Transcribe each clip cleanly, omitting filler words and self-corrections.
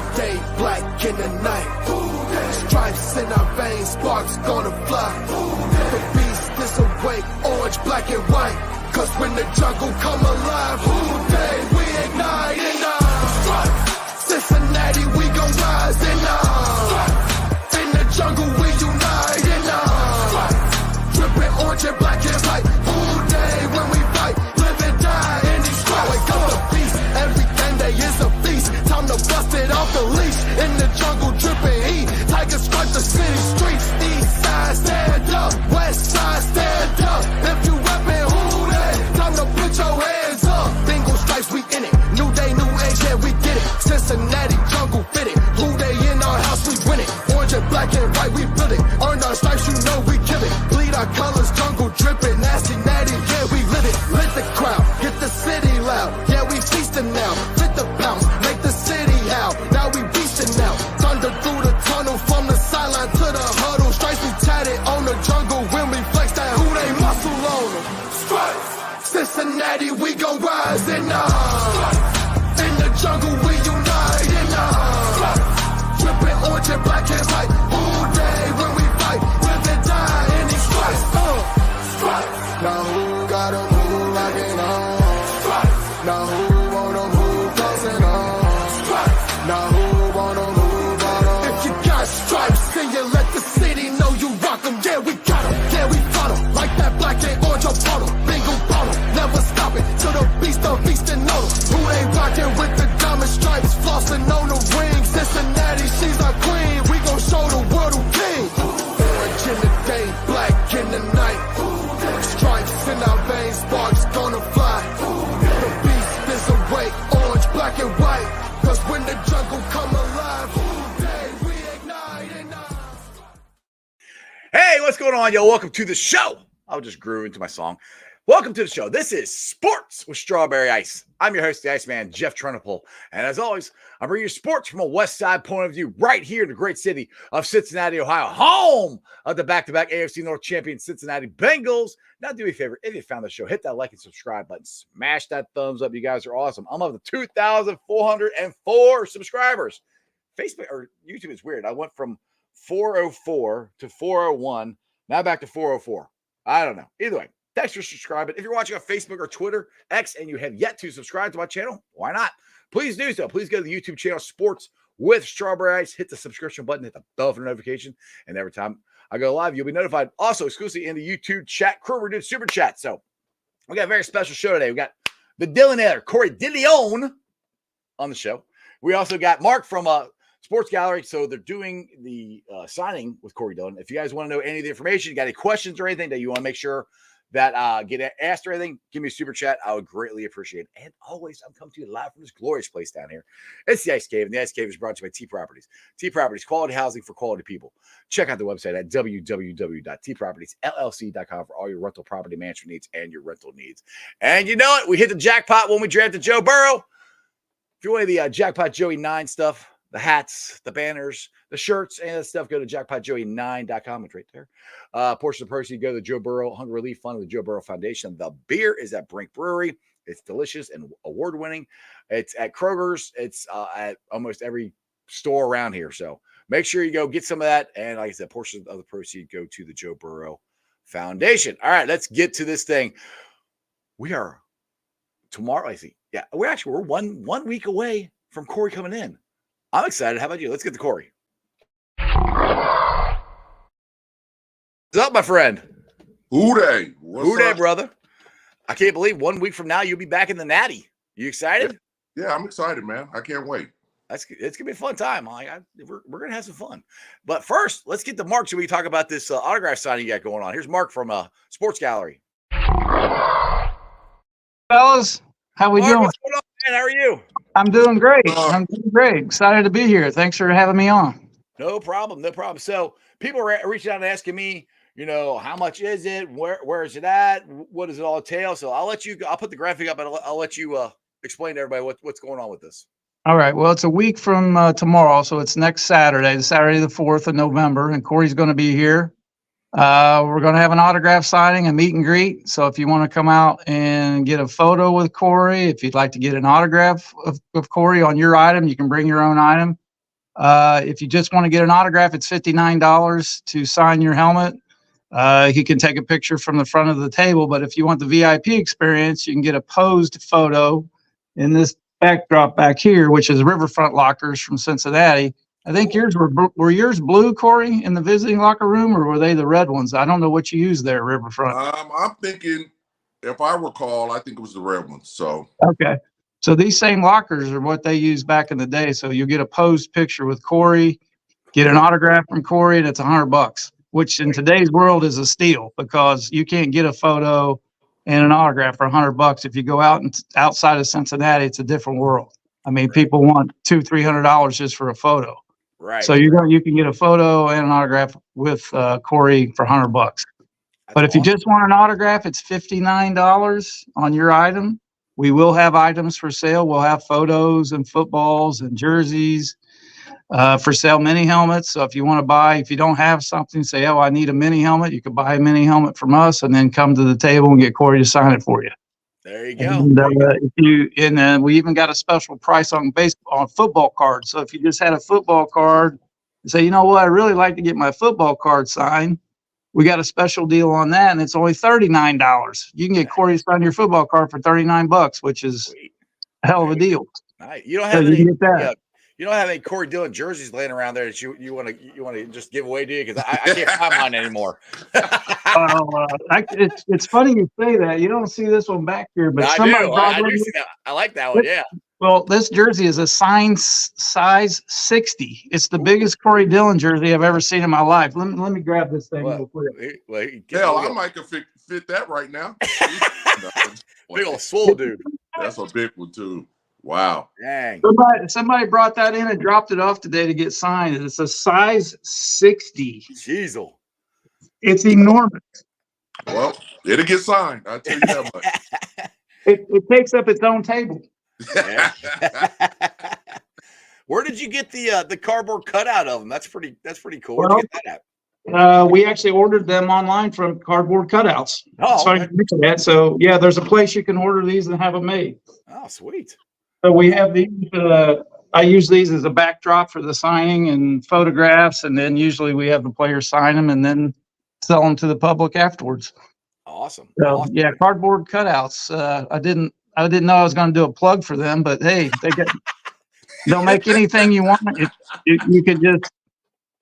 the day, black in the night. Stripes in our veins, sparks gonna fly. The beast is awake, orange, black and white. Cause when the jungle come alive, who day we ignite in Cincinnati, we gon' rise in the jungle, we unite in drippin' orange and black and white. Who day when we fight, live and die in these stripes. Wake up the beast, every day is a feast. Time to bust it off the leash. In the jungle, drippin' heat. Tigers strike the city streets. East side, stand up. West side, stand up. If you reppin', who day? Time to put your hands up. Bingo stripes, we in it. New day, new age, yeah, we get it. Cincinnati, jungle fitted. Who day in our house, we win it. Orange and black and white, we build it. Earn our stripes, you know we kill it. Bleed our colors, jungle drippin'. Nasty, natty, yeah, we live it. Lit the crowd, get the city loud. Yeah, we feastin' now. Fit the bounce, make the city howl. Now we beastin' now. Thunder through the tunnel, from the sideline to the huddle. Stripes we tatted on the jungle when we flex that who they muscle on them. Stripes, Cincinnati, we gon' rise in the jungle, we unite in drippin' orange and black and white. Who day when we fight, live and die in these stripes. Stripes. Now who gotta move like it on? Stripes. Now who wanna move closing on? Stripes. Now who wanna move on? If you got stripes, then you let the city know you rock them. Yeah, we got them. Yeah, we fought them. Like that black and orange on bottle. Bingo bottle. Never stop it till the beast and know them. Who they rockin' with the diamond stripes? Flossin' on the ring. Cincinnati, she's our queen. We gon' show the world who king. Orange in the day, black in the night. Stripes in our veins, sparks gonna fly. The beast is awake, orange, black and white. Cause when the jungle come alive, who day we ignite in Hey, what's going on, yo? Welcome to the show. I just grew into my song. Welcome to the show. This is Sports with Strawberry Ice. I'm your host, the Iceman, Jeff Trunipole. And as always, I'm bringing you sports from a West Side point of view right here in the great city of Cincinnati, Ohio, home of the back-to-back AFC North champion Cincinnati Bengals. Now, do me a favor. If you found the show, hit that like and subscribe button. Smash that thumbs up. You guys are awesome. I'm up to 2,404 subscribers. Facebook or YouTube is weird. I went from 404 to 401, now back to 404. I don't know. Either way. Thanks for subscribing. If you're watching on Facebook or Twitter, X, and you have yet to subscribe to my channel, why not? Please do so. Please go to the YouTube channel Sports with Strawberry Ice. Hit the subscription button, hit the bell for notification, and every time I go live, you'll be notified. Also, exclusively in the YouTube chat crew, we're doing Super Chat. So we got a very special show today. We got the Dillon and Corey Dillon on the show. We also got Mark from Sports Gallery. So they're doing the signing with Corey Dillon. If you guys want to know any of the information, you got any questions or anything that you want to make sure that get asked or anything, give me a super chat. I would greatly appreciate it. And always, I'm coming to you live from this glorious place down here. It's the Ice Cave, and the Ice Cave is brought to you by T Properties. T Properties, quality housing for quality people. Check out the website at www.tpropertiesllc.com for all your rental property management needs and your rental needs. And you know it, we hit the jackpot when we drafted Joe Burrow. If you want the Jackpot Joey 9 stuff, the hats, the banners, the shirts, and that stuff, go to jackpotjoey9.com. It's right there. Portion of the proceeds go to the Joe Burrow Hunger Relief Fund of the Joe Burrow Foundation. The beer is at Brink Brewery. It's delicious and award-winning. It's at Kroger's. It's at almost every store around here. So make sure you go get some of that. And like I said, portions of the proceeds go to the Joe Burrow Foundation. All right, let's get to this thing. We are tomorrow. I see. Yeah, we're one week away from Corey coming in. I'm excited. How about you? Let's get to Corey. What's up, my friend? Who day? Who day, brother? I can't believe 1 week from now you'll be back in the Natty. You excited? Yeah, I'm excited, man. I can't wait. It's gonna be a fun time. We're gonna have some fun. But first, let's get to Mark so we can talk about this autograph signing you got going on. Here's Mark from Sports Gallery. Fellas, how we doing? What's going on, man? How are you? I'm doing great. I'm doing great. Excited to be here. Thanks for having me on. No problem. No problem. So people are reaching out and asking me, how much is it? Where is it at? What does it all entail? So I'll put the graphic up and I'll let you explain to everybody what's going on with this. All right. Well, it's a week from tomorrow. So it's next Saturday, Saturday the 4th of November. And Corey's going to be here. We're going to have an autograph signing, a meet and greet. So if you want to come out and get a photo with Corey, if you'd like to get an autograph of Corey on your item, you can bring your own item. If you just want to get an autograph, it's $59 to sign your helmet. You can take a picture from the front of the table, but if you want the VIP experience, you can get a posed photo in this backdrop back here, which is Riverfront lockers from Cincinnati. I think yours were yours blue, Corey, in the visiting locker room, or were they the red ones? I don't know what you used there, Riverfront. I'm thinking, if I recall, I think it was the red ones. So okay, so these same lockers are what they used back in the day. So you get a posed picture with Corey, get an autograph from Corey, and it's $100, which in today's world is a steal because you can't get a photo and an autograph for $100. If you go out and outside of Cincinnati, it's a different world. I mean, people want $200-300 just for a photo. Right. So you can get a photo and an autograph with Corey for $100. But if you just want an autograph, it's $59 on your item. We will have items for sale. We'll have photos and footballs and jerseys for sale, mini helmets. So if you want to buy, if you don't have something, say, oh, I need a mini helmet, you could buy a mini helmet from us and then come to the table and get Corey to sign it for you. There you go. And we even got a special price on football cards. So if you just had a football card and say, you know what, I really like to get my football card signed, we got a special deal on that, and it's only $39. You can get Corey to sign your football card for $39, which is a hell of a deal. Nice. You don't have you don't have any Corey Dillon jerseys laying around there that you want to just give away, do you? Because I can't find mine anymore. It's funny you say that. You don't see this one back here, but I do see that. I like that one. Yeah. Well, this jersey is a size 60. It's the biggest Corey Dillon jersey I've ever seen in my life. Let me grab this thing real quick. Hell, I might could fit that right now. Big old swole dude. That's a big one too. Wow. Dang. Somebody brought that in and dropped it off today to get signed. It's a size 60. Jeez. It's enormous. Well, it'll get signed. I'll tell you that much. It takes up its own table. Where did you get the cardboard cutout of them? That's pretty cool. Where'd you get that at? We actually ordered them online from Cardboard Cutouts. Oh, okay. So yeah, there's a place you can order these and have them made. Oh, sweet. So we have these. I use these as a backdrop for the signing and photographs, and then usually we have the players sign them and then sell them to the public afterwards. Awesome. So awesome. yeah, Cardboard Cutouts. I didn't know I was going to do a plug for them, but hey, they'll make anything you want. You could just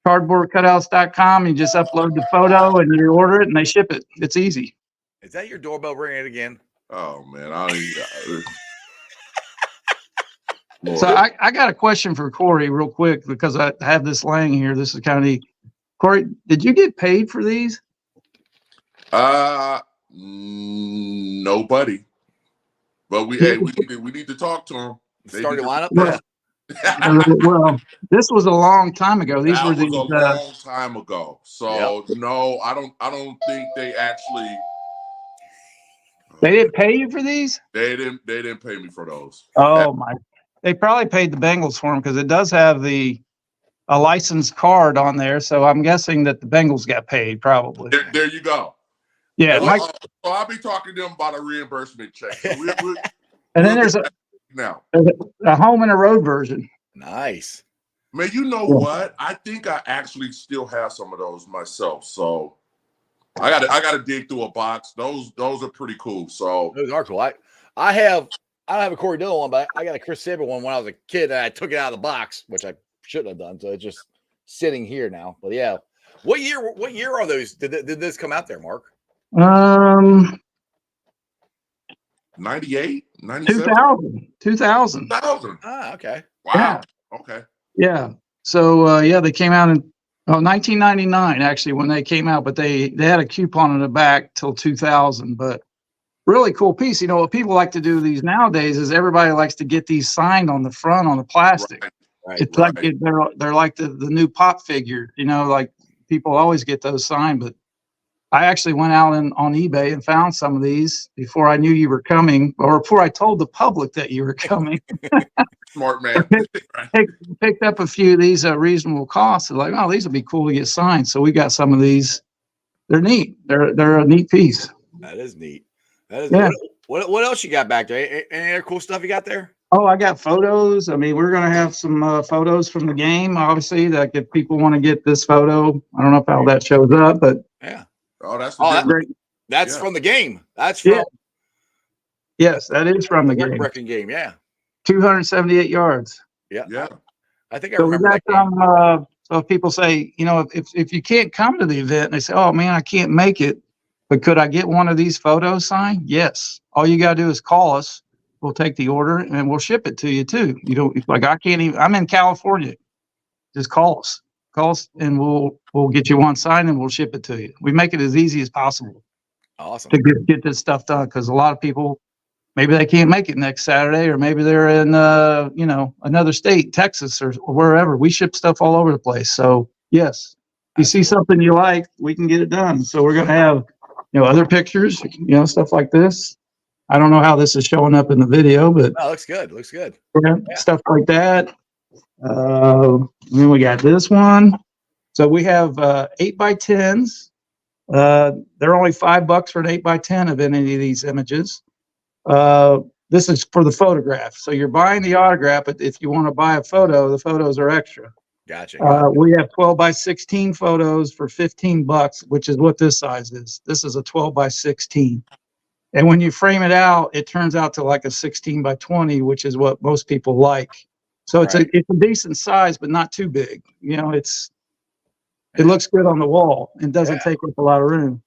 cardboardcutouts.com. You just upload the photo and you order it and they ship it. It's easy. Is that your doorbell ringing again? Oh man, I don't even. So I got a question for Corey real quick because I have this laying here. This is kind of neat. Corey, did you get paid for these? Nobody. But we need to talk to him. Starting lineup. Well, this was a long time ago. These that were was a long time ago. So no, I don't think they actually. They didn't pay you for these? They didn't pay me for those. Oh my! They probably paid the Bengals for them because it does have a licensed card on there. So I'm guessing that the Bengals got paid probably. There you go. Yeah. So I'll be talking to them about a reimbursement check. So and then there's a home and a road version. Nice. Man, you know what? I think I actually still have some of those myself. So I gotta dig through a box. Those are pretty cool. So those are cool. I don't have a Corey Dillon one, but I got a Chris Saber one when I was a kid and I took it out of the box, which I shouldn't have done. So it's just sitting here now. But yeah. What year are those? Did this come out there, Mark? 98, 97? 2000. Ah, okay. Wow. Yeah. Okay. Yeah. So they came out in 1999 actually when they came out, but they had a coupon in the back till 2000. But really cool piece. You know what people like to do these nowadays is everybody likes to get these signed on the front on the plastic. Right. It's like they're like the new pop figure. You know, like people always get those signed, but I actually went out on eBay and found some of these before I knew you were coming, or before I told the public that you were coming. Smart man. Picked up a few of these at reasonable cost. Like, oh, these would be cool to get signed. So we got some of these. They're neat. They're a neat piece. That is neat. That is. Yeah. What else you got back there? Any other cool stuff you got there? Oh, I got photos. I mean, we're going to have some photos from the game, obviously, that if people want to get this photo, I don't know if how that shows up, but Yeah. Oh, that's the Oh, Dillon. that's Yeah. from the game. That's Yeah. from Yes, that is from the game. record-breaking game. Yeah. 278 yards. Yeah. Yeah. I think I So we remember got that game. some, so if people say, if you can't come to the event and they say, oh man, I can't make it, but could I get one of these photos signed? Yes. All you got to do is call us. We'll take the order and we'll ship it to you too. Like I can't even, I'm in California. Just call us and we'll get you one signed and we'll ship it to you. We make it as easy as possible Awesome. to get this stuff done. Cause a lot of people, maybe they can't make it next Saturday, or maybe they're in, another state, Texas or wherever. We ship stuff all over the place. So yes, if you see something you like, we can get it done. So we're going to have, other pictures, stuff like this. I don't know how this is showing up in the video, but Oh, looks good. Looks good. stuff like that. Then we got this one. So we have 8x10s. They're only $5 for an 8x10 of any of these images. This is for the photograph. So you're buying the autograph, but if you want to buy a photo, the photos are extra. Gotcha. We have 12x16 photos for $15, which is what this size is. This is a 12x16. And when you frame it out, it turns out to like a 16x20, which is what most people like. So it's a decent size, but not too big. It looks good on the wall and doesn't take up a lot of room.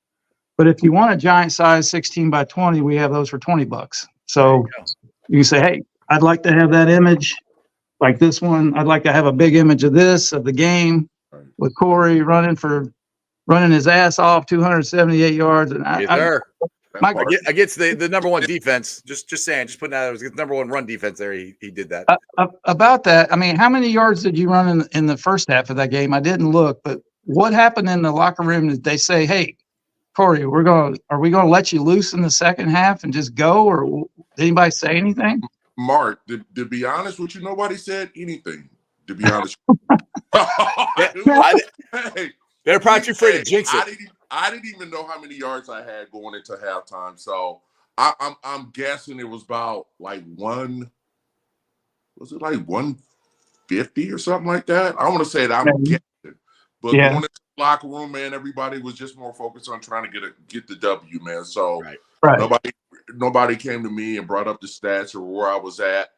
But if you want a giant size 16x20, we have those for $20. So you can say, hey, I'd like to have that image like this one. I'd like to have a big image of the game with Corey running his ass off 278 yards. And against the number one defense. Just saying, just putting that as the number one run defense there. He did that. About that, I mean, how many yards did you run in the first half of that game? I didn't look, but what happened in the locker room? Did they say, hey, Corey, are we going to let you loose in the second half and just go, or did anybody say anything? Mark, to be honest with you, nobody said anything, to be honest. They're probably too afraid to jinx it. I didn't even know how many yards I had going into halftime. So I'm guessing it was about like 150 or something like that? I want to say that I'm guessing. But going into the locker room, man, everybody was just more focused on trying to get the W, man. So nobody came to me and brought up the stats or where I was at.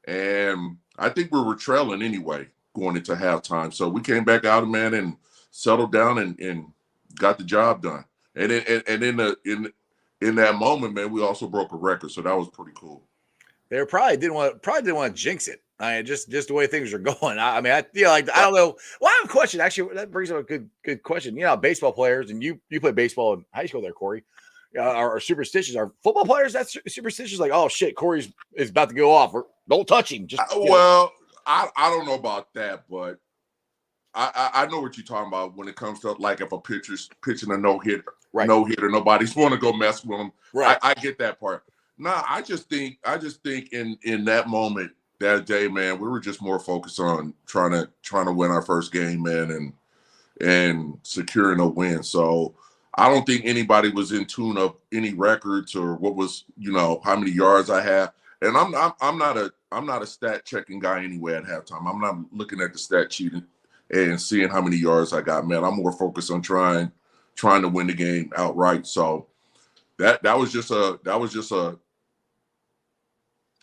And I think we were trailing anyway going into halftime. So we came back out, man, and settled down and got the job done. And in that moment, man, we also broke a record. So that was pretty cool. They probably didn't want to jinx it. I mean, just the way things are going. I don't know. Well, I have a question. Actually, that brings up a good question. Baseball players, and you play baseball in high school there, Corey, are superstitious. Are football players that superstitious? Like, oh shit, Corey is about to go off. Or don't touch him. I don't know about that, but I know what you're talking about when it comes to like if a pitcher's pitching a no hitter, nobody's want to go mess with him. Right. I get that part. Nah, I just think in that moment, that day, man, we were just more focused on trying to win our first game, man, and securing a win. So I don't think anybody was in tune of any records or what was, how many yards I have. And I'm not a stat checking guy anyway at halftime. I'm not looking at the stat sheet and seeing how many yards I got, man. I'm more focused on trying to win the game outright. So that was just a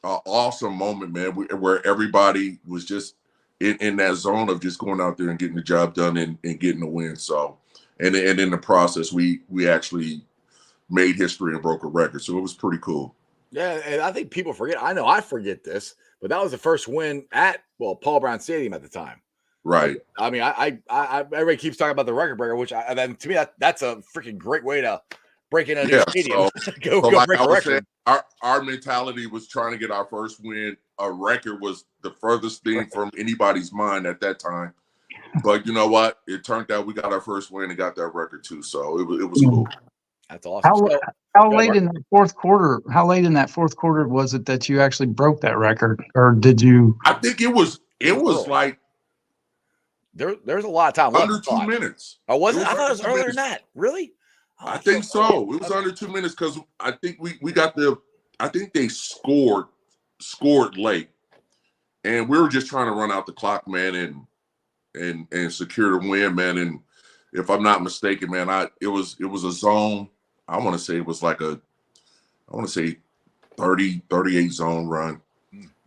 awesome moment, man, where everybody was just in that zone of just going out there and getting the job done and getting the win. So, and in the process, we actually made history and broke a record. So it was pretty cool. Yeah, and I think people forget. I know I forget this, but that was the first win at Paul Brown Stadium at the time. Right. I mean, I everybody keeps talking about the record breaker, which then to me that's a freaking great way to break in a new stadium. Go break a record. Our mentality was trying to get our first win. A record was the furthest thing from anybody's mind at that time. But you know what? It turned out we got our first win and got that record too. So it was cool. That's awesome. How late in the fourth quarter? How late in that fourth quarter was it that you actually broke that record, or did you? I think it was like there's a lot of time under left. 2 minutes. Oh, was it? I thought it was earlier than that. Really? I think so. It was under 2 minutes because I think we got I think they scored scored late, and we were just trying to run out the clock, man, and secure the win, man. And if I'm not mistaken, man, it was a zone. I want to say it was like 38 zone run,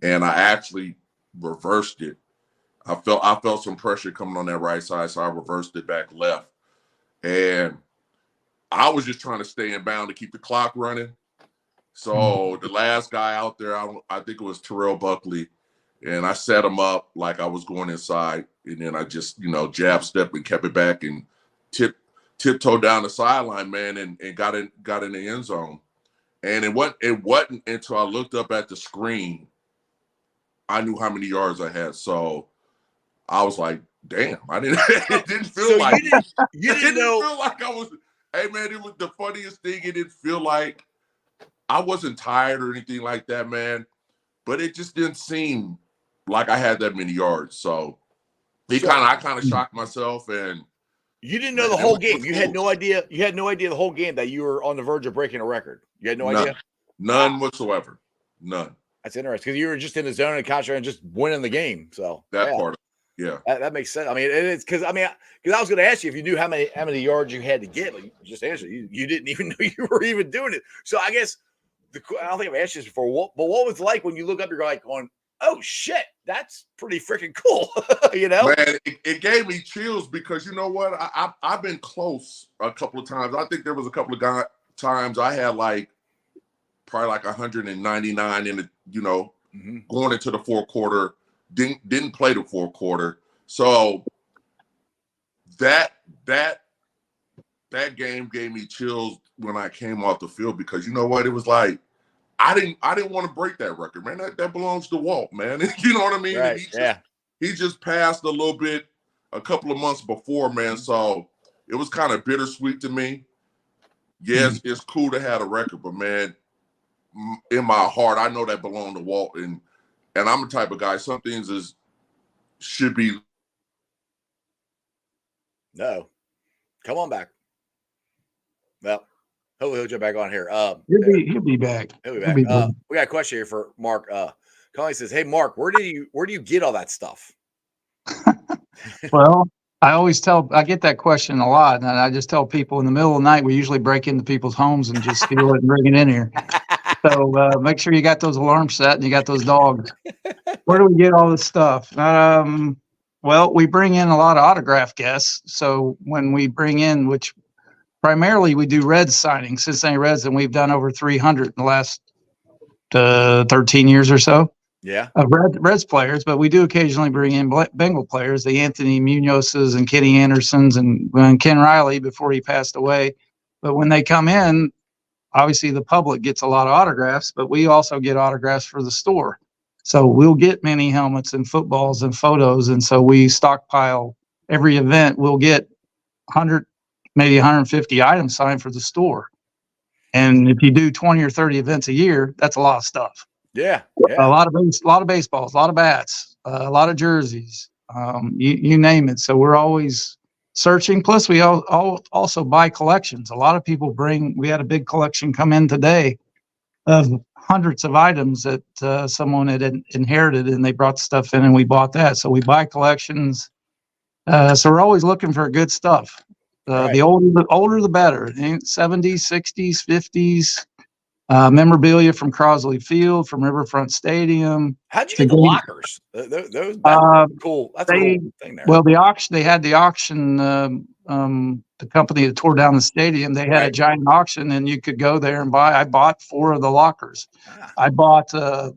and I actually reversed it. I felt some pressure coming on that right side, so I reversed it back left, and I was just trying to stay in bound to keep the clock running. So the last guy out there, I think it was Terrell Buckley, and I set him up like I was going inside, and then I just, jab step and kept it back and tiptoed down the sideline, man, and got in the end zone. And it wasn't until I looked up at the screen, I knew how many yards I had. So I was like, damn, it didn't feel so like you didn't know. Feel like I was. Hey man, it was the funniest thing. It didn't feel like I wasn't tired or anything like that, man. But it just didn't seem like I had that many yards. So I kind of shocked myself. And you didn't know the whole game. You had no idea. You had no idea the whole game that you were on the verge of breaking a record. You had no idea. None whatsoever. None. That's interesting because you were just in the zone and concentrating and just winning the game. So that part. Yeah, that makes sense. I mean, it's because I was going to ask you if you knew how many yards you had to get, but you just answered. You didn't even know you were even doing it. So I guess I don't think I've asked you this before. But what was it like when you look up? You're like going, "Oh shit, that's pretty freaking cool," Man, it gave me chills because you know what? I've been close a couple of times. I think there was a couple of times I had probably 199 in the going into the fourth quarter. Didn't play the fourth quarter, so that game gave me chills when I came off the field because you know what, it was like I didn't want to break that record, man. That belongs to Walt, man. You know what I mean? Right, he just passed a little bit a couple of months before, man. So it was kind of bittersweet to me. Yes, it's cool to have a record, but man, in my heart, I know that belonged to Walt, and I'm the type of guy, some things should be. No. Come on back. Well, hopefully he'll jump back on here. He'll be back. He'll be back. We got a question here for Mark. Conley says, "Hey, Mark, where do you get all that stuff?" Well, I get that question a lot, and I just tell people in the middle of the night, we usually break into people's homes and just steal it and bring it in here. So make sure you got those alarms set and you got those dogs. Where do we get all this stuff? Well, we bring in a lot of autograph guests. So when we bring in, which primarily we do Reds signings, Cincinnati Reds, and we've done over 300 in the last 13 years or so. Yeah. Of Reds players, but we do occasionally bring in Bengal players, the Anthony Munozes and Kenny Andersons and Ken Riley before he passed away. But when they come in, obviously the public gets a lot of autographs, but we also get autographs for the store. So we'll get many helmets and footballs and photos. And so we stockpile every event. We'll get 100, maybe 150 items signed for the store. And if you do 20 or 30 events a year, that's a lot of stuff. Yeah. A lot of baseballs, a lot of bats, a lot of jerseys, you name it. So we're always searching. Plus, we also buy collections. A lot of people we had a big collection come in today of hundreds of items that someone had inherited, and they brought stuff in, and we bought that. So we buy collections. So we're always looking for good stuff. Right. The older, the better. 70s, 60s, 50s. Memorabilia from Crosley Field, from Riverfront Stadium. How'd you get the lockers? Those cool. That's a cool thing there. Well, the auction, they had the auction, the company that tore down the stadium, they had a giant auction, and you could go there and buy. I bought 4 of the lockers. I bought, I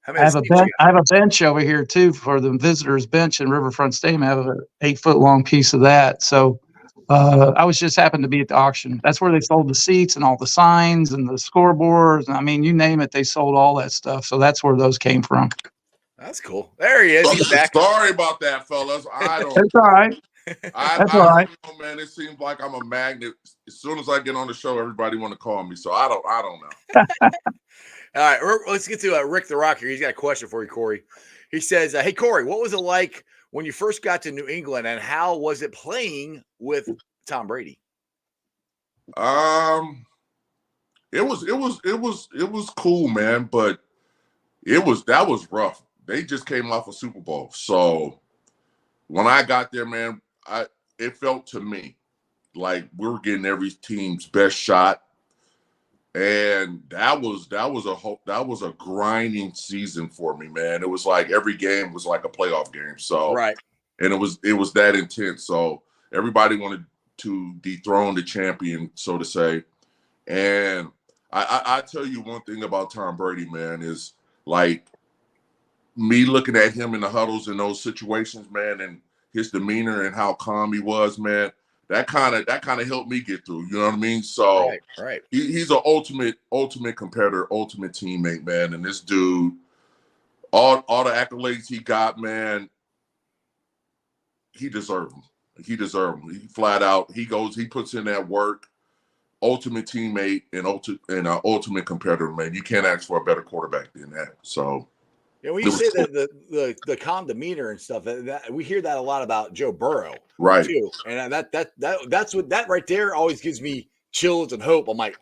have a bench over here too for the visitors bench in Riverfront Stadium. I have an 8-foot long piece of that. So I was just happened to be at the auction. That's where they sold the seats and all the signs and the scoreboards. I mean, you name it, they sold all that stuff. So that's where those came from. That's cool. There he is. He's back. Sorry about that, fellas. That's all right. That's all right. Know, man, it seems like I'm a magnet. As soon as I get on the show, everybody want to call me. So I don't know. All right, let's get to Rick the Rock here. He's got a question for you, Corey. He says, "Hey, Corey, what was it like when you first got to New England, and how was it playing with Tom Brady?" It was cool, man. But That was rough. They just came off a Super Bowl. So when I got there, man, it felt to me like we were getting every team's best shot. And that was a grinding season for me, man. It was like every game was like a playoff game. So right. And it was that intense. So everybody wanted to dethrone the champion, so to say. And I tell you one thing about Tom Brady, man, is like me looking at him in the huddles in those situations, man, and his demeanor and how calm he was, man. That kind of helped me get through. You know what I mean? So right. He's an ultimate competitor, ultimate teammate, man. And this dude, all the accolades he got, man, he deserved them. He deserved them. He flat out. He puts in that work. Ultimate teammate and an ultimate competitor, man. You can't ask for a better quarterback than that. So, yeah, when you say that the calm demeanor and stuff, that we hear that a lot about Joe Burrow, right? Too, and that's what that right there always gives me chills and hope. I'm like,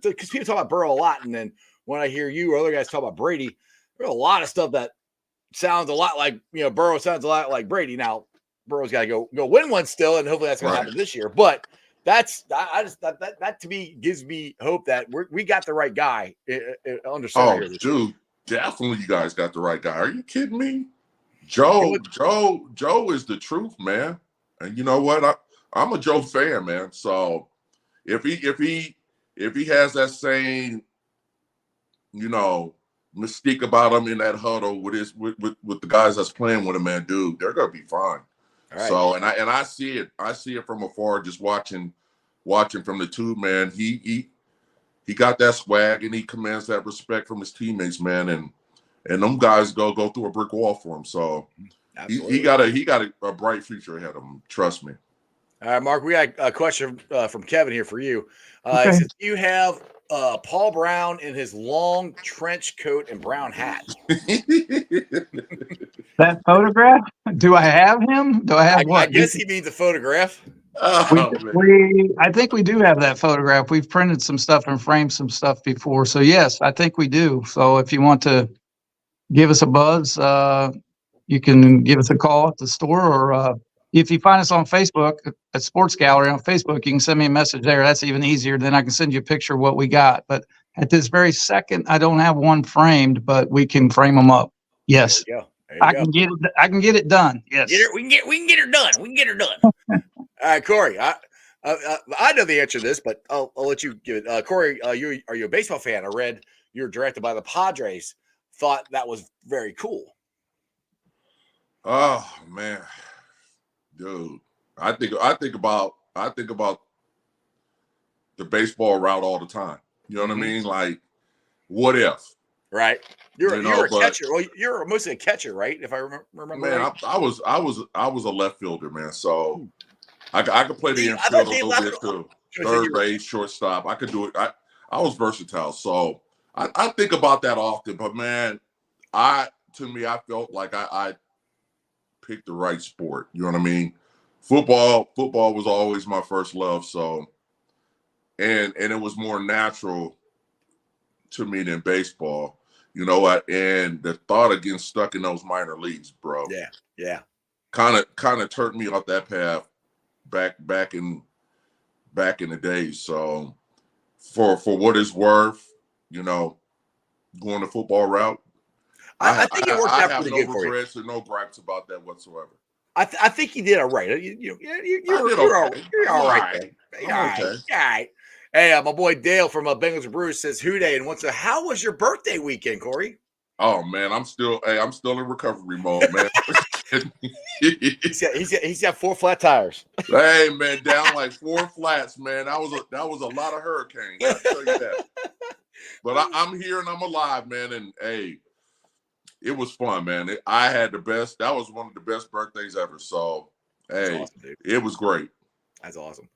because people talk about Burrow a lot, and then when I hear you or other guys talk about Brady, there's a lot of stuff that sounds a lot like Burrow sounds a lot like Brady. Now Burrow's got to go win one still, and hopefully that's going to happen this year. But that to me gives me hope that we got the right guy under center here. Dude, definitely you guys got the right guy. Are you kidding me? Joe is the truth, man. And you know what? I'm a Joe fan, man. So if he has that same, mystique about him in that huddle with the guys that's playing with him, man, dude, they're gonna be fine. Right. So and I see it from afar, just watching from the tube, man. He got that swag and he commands that respect from his teammates, man. And them guys go through a brick wall for him. So he got a bright future ahead of him. Trust me. All right, Mark, we got a question from Kevin here for you. Okay. He says, do you have Paul Brown in his long trench coat and brown hat? That photograph? Do I have him? Do I have what? I guess he means a photograph. I think we do have that photograph. We've printed some stuff and framed some stuff before. So yes, I think we do. So if you want to give us a buzz, you can give us a call at the store, or if you find us on Facebook at Sports Gallery on Facebook, you can send me a message there. That's even easier. Then I can send you a picture of what we got. But at this very second, I don't have one framed, but we can frame them up. Yes. There you go. I can get it done. Yes. We can get her done. We can get her done. All right, Corey. I know the answer to this, but I'll let you give it. Corey, are you a baseball fan? I read you're directed by the Padres. Thought that was very cool. Oh man, dude, I think about the baseball route all the time. You know what I mean? Like, what if? Right. You're a catcher. Well, you're mostly a catcher, right? If I remember. Man, right. I was a left fielder, man. So I could play the infield a little bit too. Third base, shortstop. I could do it. I was versatile. So I think about that often. But man, I felt like I picked the right sport. You know what I mean? Football was always my first love. So and it was more natural to me than baseball. You know what? And the thought of getting stuck in those minor leagues, bro. Yeah. Kind of turned me off that path back in the days. So for what it's worth, going the football route, I think it worked out pretty good for you. I have no regrets and no gripes about that whatsoever. I think you did all right. You're all right. All right. Hey, my boy Dale from Bengals and Brewers says Houday and wants to. How was your birthday weekend, Corey? Oh man, I'm still in recovery mode, man. he's got 4 flat tires. Hey man, down like 4 flats, man. That was a lot of hurricanes. I'll tell you that. But I'm here and I'm alive, man. And hey, it was fun, man. I had the best. That was one of the best birthdays ever. So hey, awesome, it was great. That's awesome.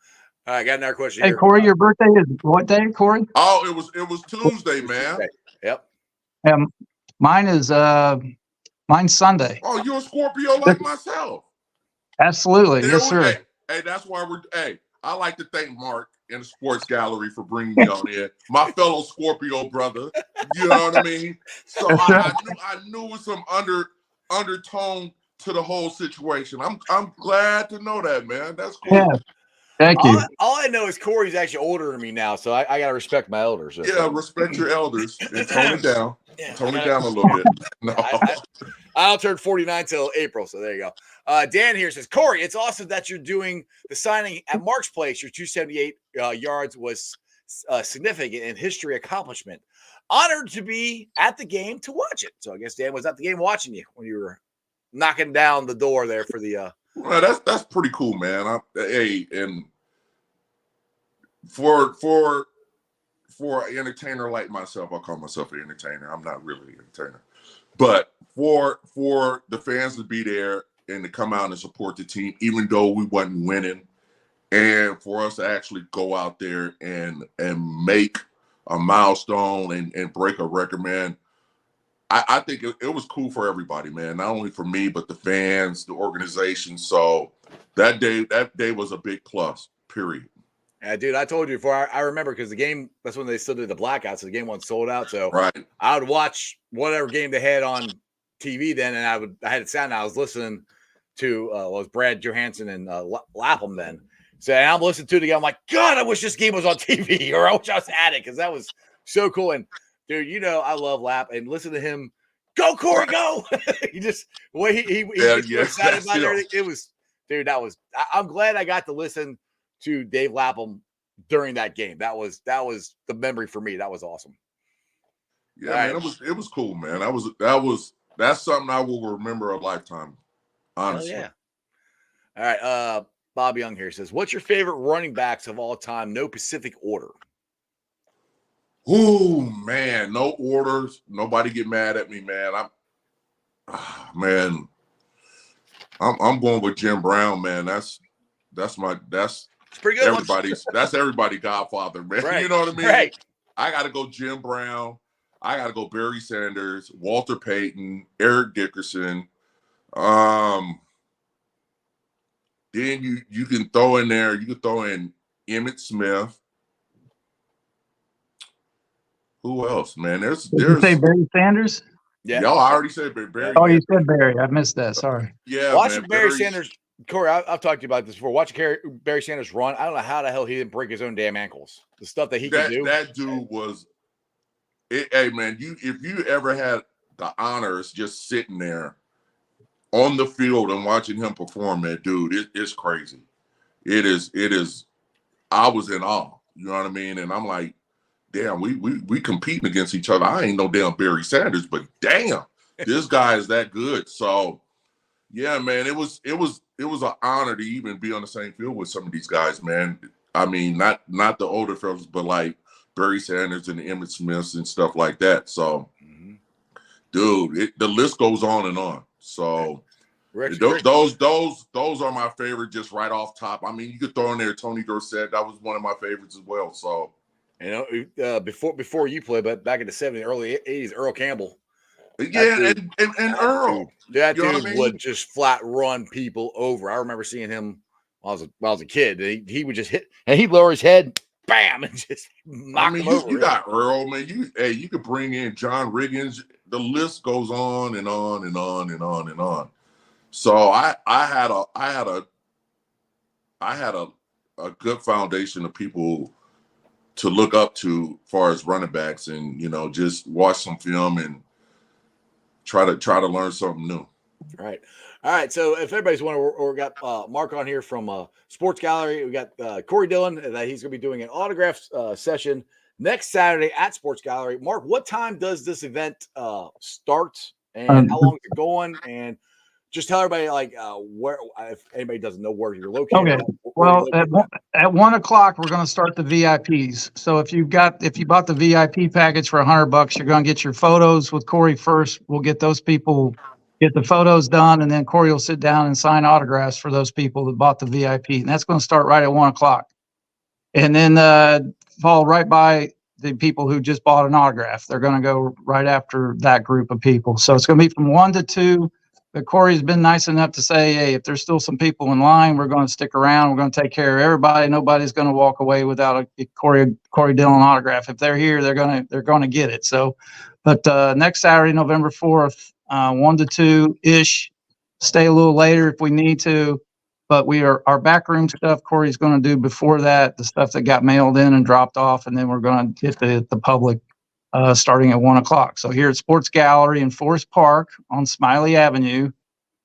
All right, I got another question. Hey, Corey, your birthday is what day, Corey? Oh, it was Tuesday, man. Tuesday. Yep. Mine's Sunday. Oh, you're a Scorpio like myself. Absolutely, yes, sir. Hey, that's why I like to thank Mark and the Sports Gallery for bringing me on here. My fellow Scorpio brother. You know what I mean? So I knew it was some undertone to the whole situation. I'm glad to know that, man. That's cool. Yeah. Thank you. All I know is Corey's actually older than me now, so I got to respect my elders. Yeah, respect your elders and tone it down. Yeah, tone it down a little bit. No. I'll turn 49 till April, so there you go. Dan here says, Corey, it's awesome that you're doing the signing at Mark's place. Your 278 yards was significant and history accomplishment. Honored to be at the game to watch it. So I guess Dan was at the game watching you when you were knocking down the door there for the. Well, that's pretty cool, man. Hey, and for an entertainer like myself, I call myself an entertainer. I'm not really an entertainer, but for the fans to be there and to come out and support the team, even though we wasn't winning, and for us to actually go out there and make a milestone and break a record, man. I think it was cool for everybody, man. Not only for me, but the fans, the organization. So that day was a big plus, period. Yeah, dude, I told you before. I remember because the game, that's when they still did the blackout, so the game wasn't sold out. So right. I would watch whatever game they had on TV then, and I had it sound. I was listening to was Brad Johansson and Lapham then. So and I'm listening to it again. I'm like, God, I wish this game was on TV, or I wish I was at it because that was so cool. And dude, you know I love Lap and listen to him. Go, Corey, go! He just the way he was so excited about everything. It was, dude. That was. I'm glad I got to listen to Dave Lapham during that game. That was the memory for me. That was awesome. Yeah, man, it was cool, man. That's something I will remember a lifetime. Honestly. Hell yeah. All right. Bob Young here says, "What's your favorite running backs of all time? No specific order." Oh man, no orders. Nobody get mad at me, man. I'm going with Jim Brown, man. That's pretty good. Everybody's godfather, man. Right. You know what I mean? Right. I got to go Jim Brown. I got to go Barry Sanders, Walter Payton, Eric Dickerson. Then you can throw in there. You can throw in Emmitt Smith. Who else, man? Did you say Barry Sanders? Yeah. Y'all already said Barry. Oh, you said Barry. I missed that. Sorry. Yeah. Watching Barry Sanders, Corey, I've talked to you about this before. Watching Barry Sanders run, I don't know how the hell he didn't break his own damn ankles. The stuff that he could do. That dude was. Hey, man, if you ever had the honors just sitting there on the field and watching him perform, man, dude, it's crazy. It is. I was in awe. You know what I mean? And I'm like, damn, we competing against each other. I ain't no damn Barry Sanders, but damn, this guy is that good. So, yeah, man, it was an honor to even be on the same field with some of these guys, man. I mean, not the older fellas, but like Barry Sanders and Emmitt Smiths and stuff like that. So, dude, the list goes on and on. So, those are my favorite, just right off top. I mean, you could throw in there Tony Dorsett. That was one of my favorites as well. So. You know, before you played, but back in the 70s, early 80s, Earl Campbell. Yeah, and Earl. That dude would just flat run people over. I remember seeing him when I was a kid. He would just hit, and he'd lower his head, bam, and just knock him over. You got Earl, man. You could bring in John Riggins. The list goes on and on and on and on and on. So I had a good foundation of people to look up to as far as running backs, and just watch some film and try to learn something new. All right. So if everybody's wondering, we got Mark on here from Sports Gallery. We got Corey Dillon that he's going to be doing an autograph session next Saturday at Sports Gallery. Mark, what time does this event start, and how long is it going? And just tell everybody, like, where, if anybody doesn't know where you're located. Okay. Well, at 1 o'clock, we're going to start the VIPs. So if you bought the VIP package for $100, you're going to get your photos with Corey first. We'll get those people, get the photos done, and then Corey will sit down and sign autographs for those people that bought the VIP. And that's going to start right at 1 o'clock. And then follow right by the people who just bought an autograph. They're going to go right after that group of people. So it's going to be from 1 to 2. But Corey's been nice enough to say, hey, if there's still some people in line, we're going to stick around. We're going to take care of everybody. Nobody's going to walk away without a Corey Dillon autograph. If they're here, they're going to get it. So, but next Saturday, November 4th, 1 to 2 ish. Stay a little later if we need to. But our backroom stuff Corey's going to do before that, the stuff that got mailed in and dropped off, and then we're going to hit the public starting at 1 o'clock. So here at Sports Gallery in Forest Park on Smiley Avenue,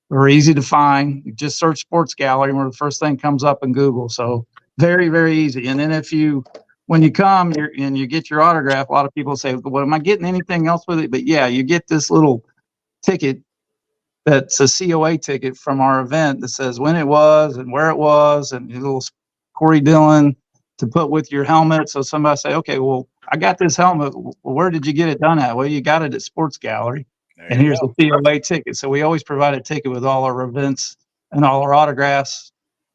we're easy to find. You just search Sports Gallery, where the first thing comes up in Google. So very, very easy. And then when you come and you get your autograph, a lot of people say, well, am I getting anything else with it? But yeah, you get this little ticket that's a COA ticket from our event that says when it was and where it was, and a little Corey Dillon to put with your helmet. So somebody say, okay, well, I got this helmet. Well, where did you get it done at? Well, you got it at Sports Gallery. And here's the COA ticket. So we always provide a ticket with all our events and all our autographs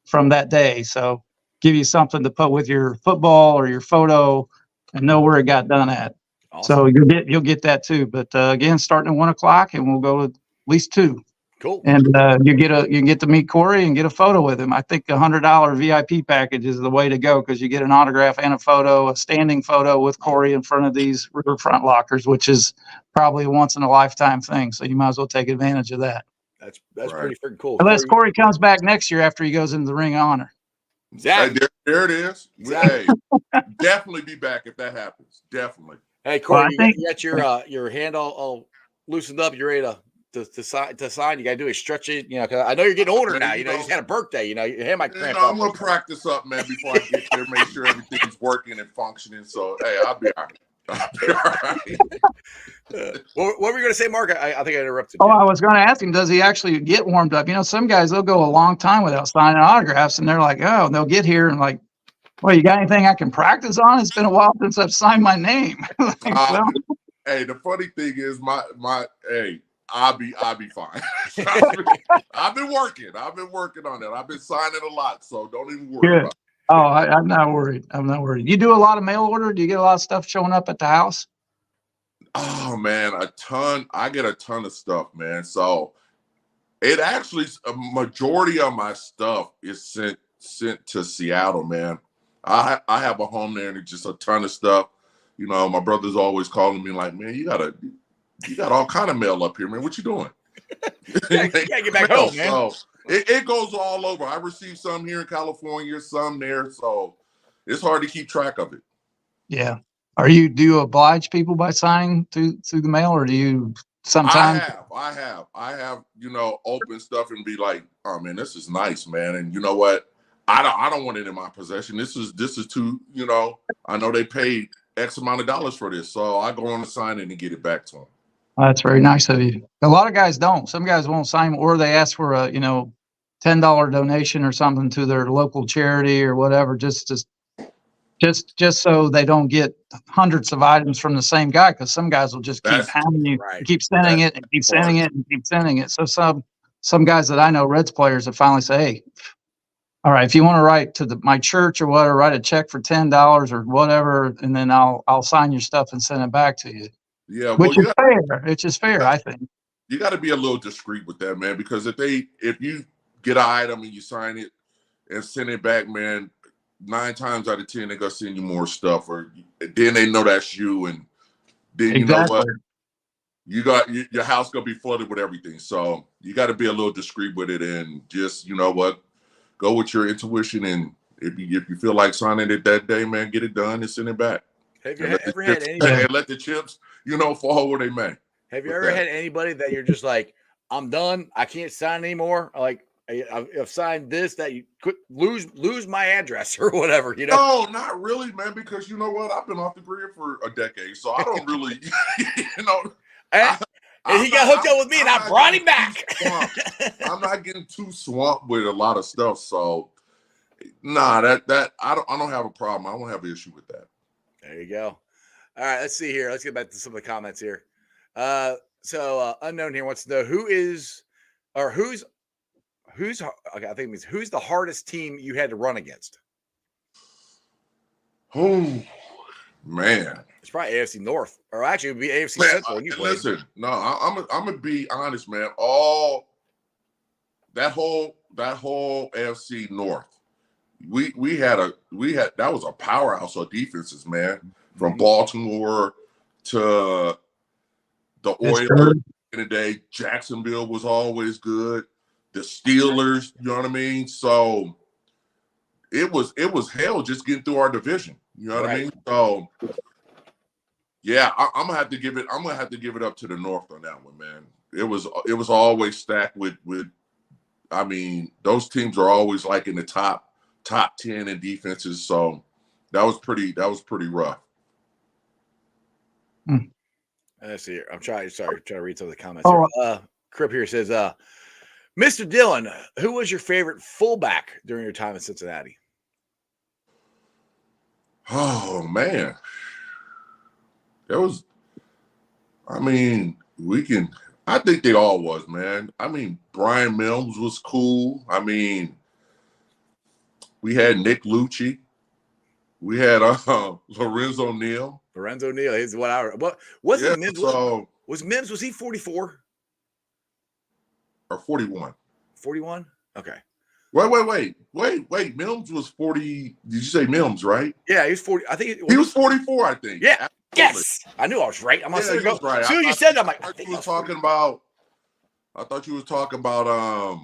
from that day. So give you something to put with your football or your photo and know where it got done at. Awesome. So you'll get that too. But again, starting at 1 o'clock, and we'll go to at least 2. Cool. And you get to meet Corey and get a photo with him. I think the $100 VIP package is the way to go, because you get an autograph and a standing photo with Corey in front of these riverfront lockers, which is probably a once in a lifetime thing. So you might as well take advantage of that. That's right. Pretty freaking cool. Unless Corey comes back next year after he goes into the Ring of Honor. Exactly. Hey, there it is. Exactly. Hey, definitely be back if that happens. Definitely. Hey, Corey, you got your hand all loosened up. You're ready to sign. You got to do is stretch it, because I know you're getting older now. You just had a birthday. Your hand might cramp up. I'm going to practice up, man, before I get there, make sure everything's working and functioning. So, hey, I'll be all right. What were you going to say, Mark? I think I interrupted you. Oh, I was going to ask him, does he actually get warmed up? Some guys, they'll go a long time without signing autographs, and they're like, oh, and they'll get here and like, well, you got anything I can practice on? It's been a while since I've signed my name. Hey, the funny thing is, I'll be fine. I've been working on it. I've been signing a lot, so don't even worry about it. Oh, I'm not worried. You do a lot of mail order? Do you get a lot of stuff showing up at the house? Oh man, a ton. I get a ton of stuff, man. So it actually, a majority of my stuff is sent to Seattle, man. I have a home there, and it's just a ton of stuff. My brother's always calling me like, man, you got all kind of mail up here, man. What you doing? You gotta get back home, man. So it goes all over. I receive some here in California, some there, so it's hard to keep track of it. Yeah. Do you oblige people by signing through the mail, or do you sometimes? I have, open stuff and be like, oh man, this is nice, man. And you know what? I don't want it in my possession. This is too, I know they paid X amount of dollars for this, so I go on to sign it and get it back to them. That's very nice of you. A lot of guys don't. Some guys won't sign, or they ask for a $10 donation or something to their local charity or whatever, just so they don't get hundreds of items from the same guy, because some guys will just keep handing you, keep sending it and keep sending it and keep sending it. So some guys that I know, Reds players, that finally say, hey, all right, if you want to write to my church or whatever, write a check for $10 or whatever, and then I'll sign your stuff and send it back to you. Yeah, which is fair. It's just fair, I think. You got to be a little discreet with that, man, because if you get an item and you sign it and send it back, man, 9 times out of 10 they're gonna send you more stuff, or then they know that's you, and then you know what, you got your house gonna be flooded with everything. So you got to be a little discreet with it, and just go with your intuition, and if you feel like signing it that day, man, get it done and send it back. Have you ever had anybody and let the chips, fall where they may? Have you ever had anybody that you're just like, I'm done, I can't sign anymore? Like, I've signed this, that you could lose my address or whatever, No, not really, man, because you know what? I've been off the grid for a decade, so I don't really, And he got hooked up with me, and I brought him back. I'm not getting too swamped with a lot of stuff, so that I don't have a problem. I don't have an issue with that. There you go. All right, let's see here. Let's get back to some of the comments here. So Unknown here wants to know who's okay, I think it means who's the hardest team you had to run against? Oh man, it's probably AFC North, or actually it would be AFC Central. Listen, no, I'm gonna be honest, man. All that whole AFC North, we had that was a powerhouse of defenses, man. From Baltimore to the Oilers in the day, Jacksonville was always good. The Steelers, you know what I mean? So it was hell just getting through our division. You know what I mean? So yeah, I'm gonna have to give it up to the North on that one, man. It was always stacked with I mean, those teams are always like in the top 10 in defenses. So that was pretty rough. Let's see here. I'm trying to read some of the comments here. Crip here says, Mr. Dillon, who was your favorite fullback during your time in Cincinnati? Oh man. I think they all was, man. I mean, Brian Mills was cool. I mean, we had Nick Lucci. We had Lorenzo Neal. Lorenzo Neal, he's what wasn't Mims? So Was Mims, was he 44? Or 41? 41? Okay. Wait. Mims was 40. Did you say Mims, right? Yeah, he was 40. I think he was 44, I think. Yeah. Absolutely. Yes. I knew I was right. I'm right. As soon as you said that, I'm like, I thought you was talking about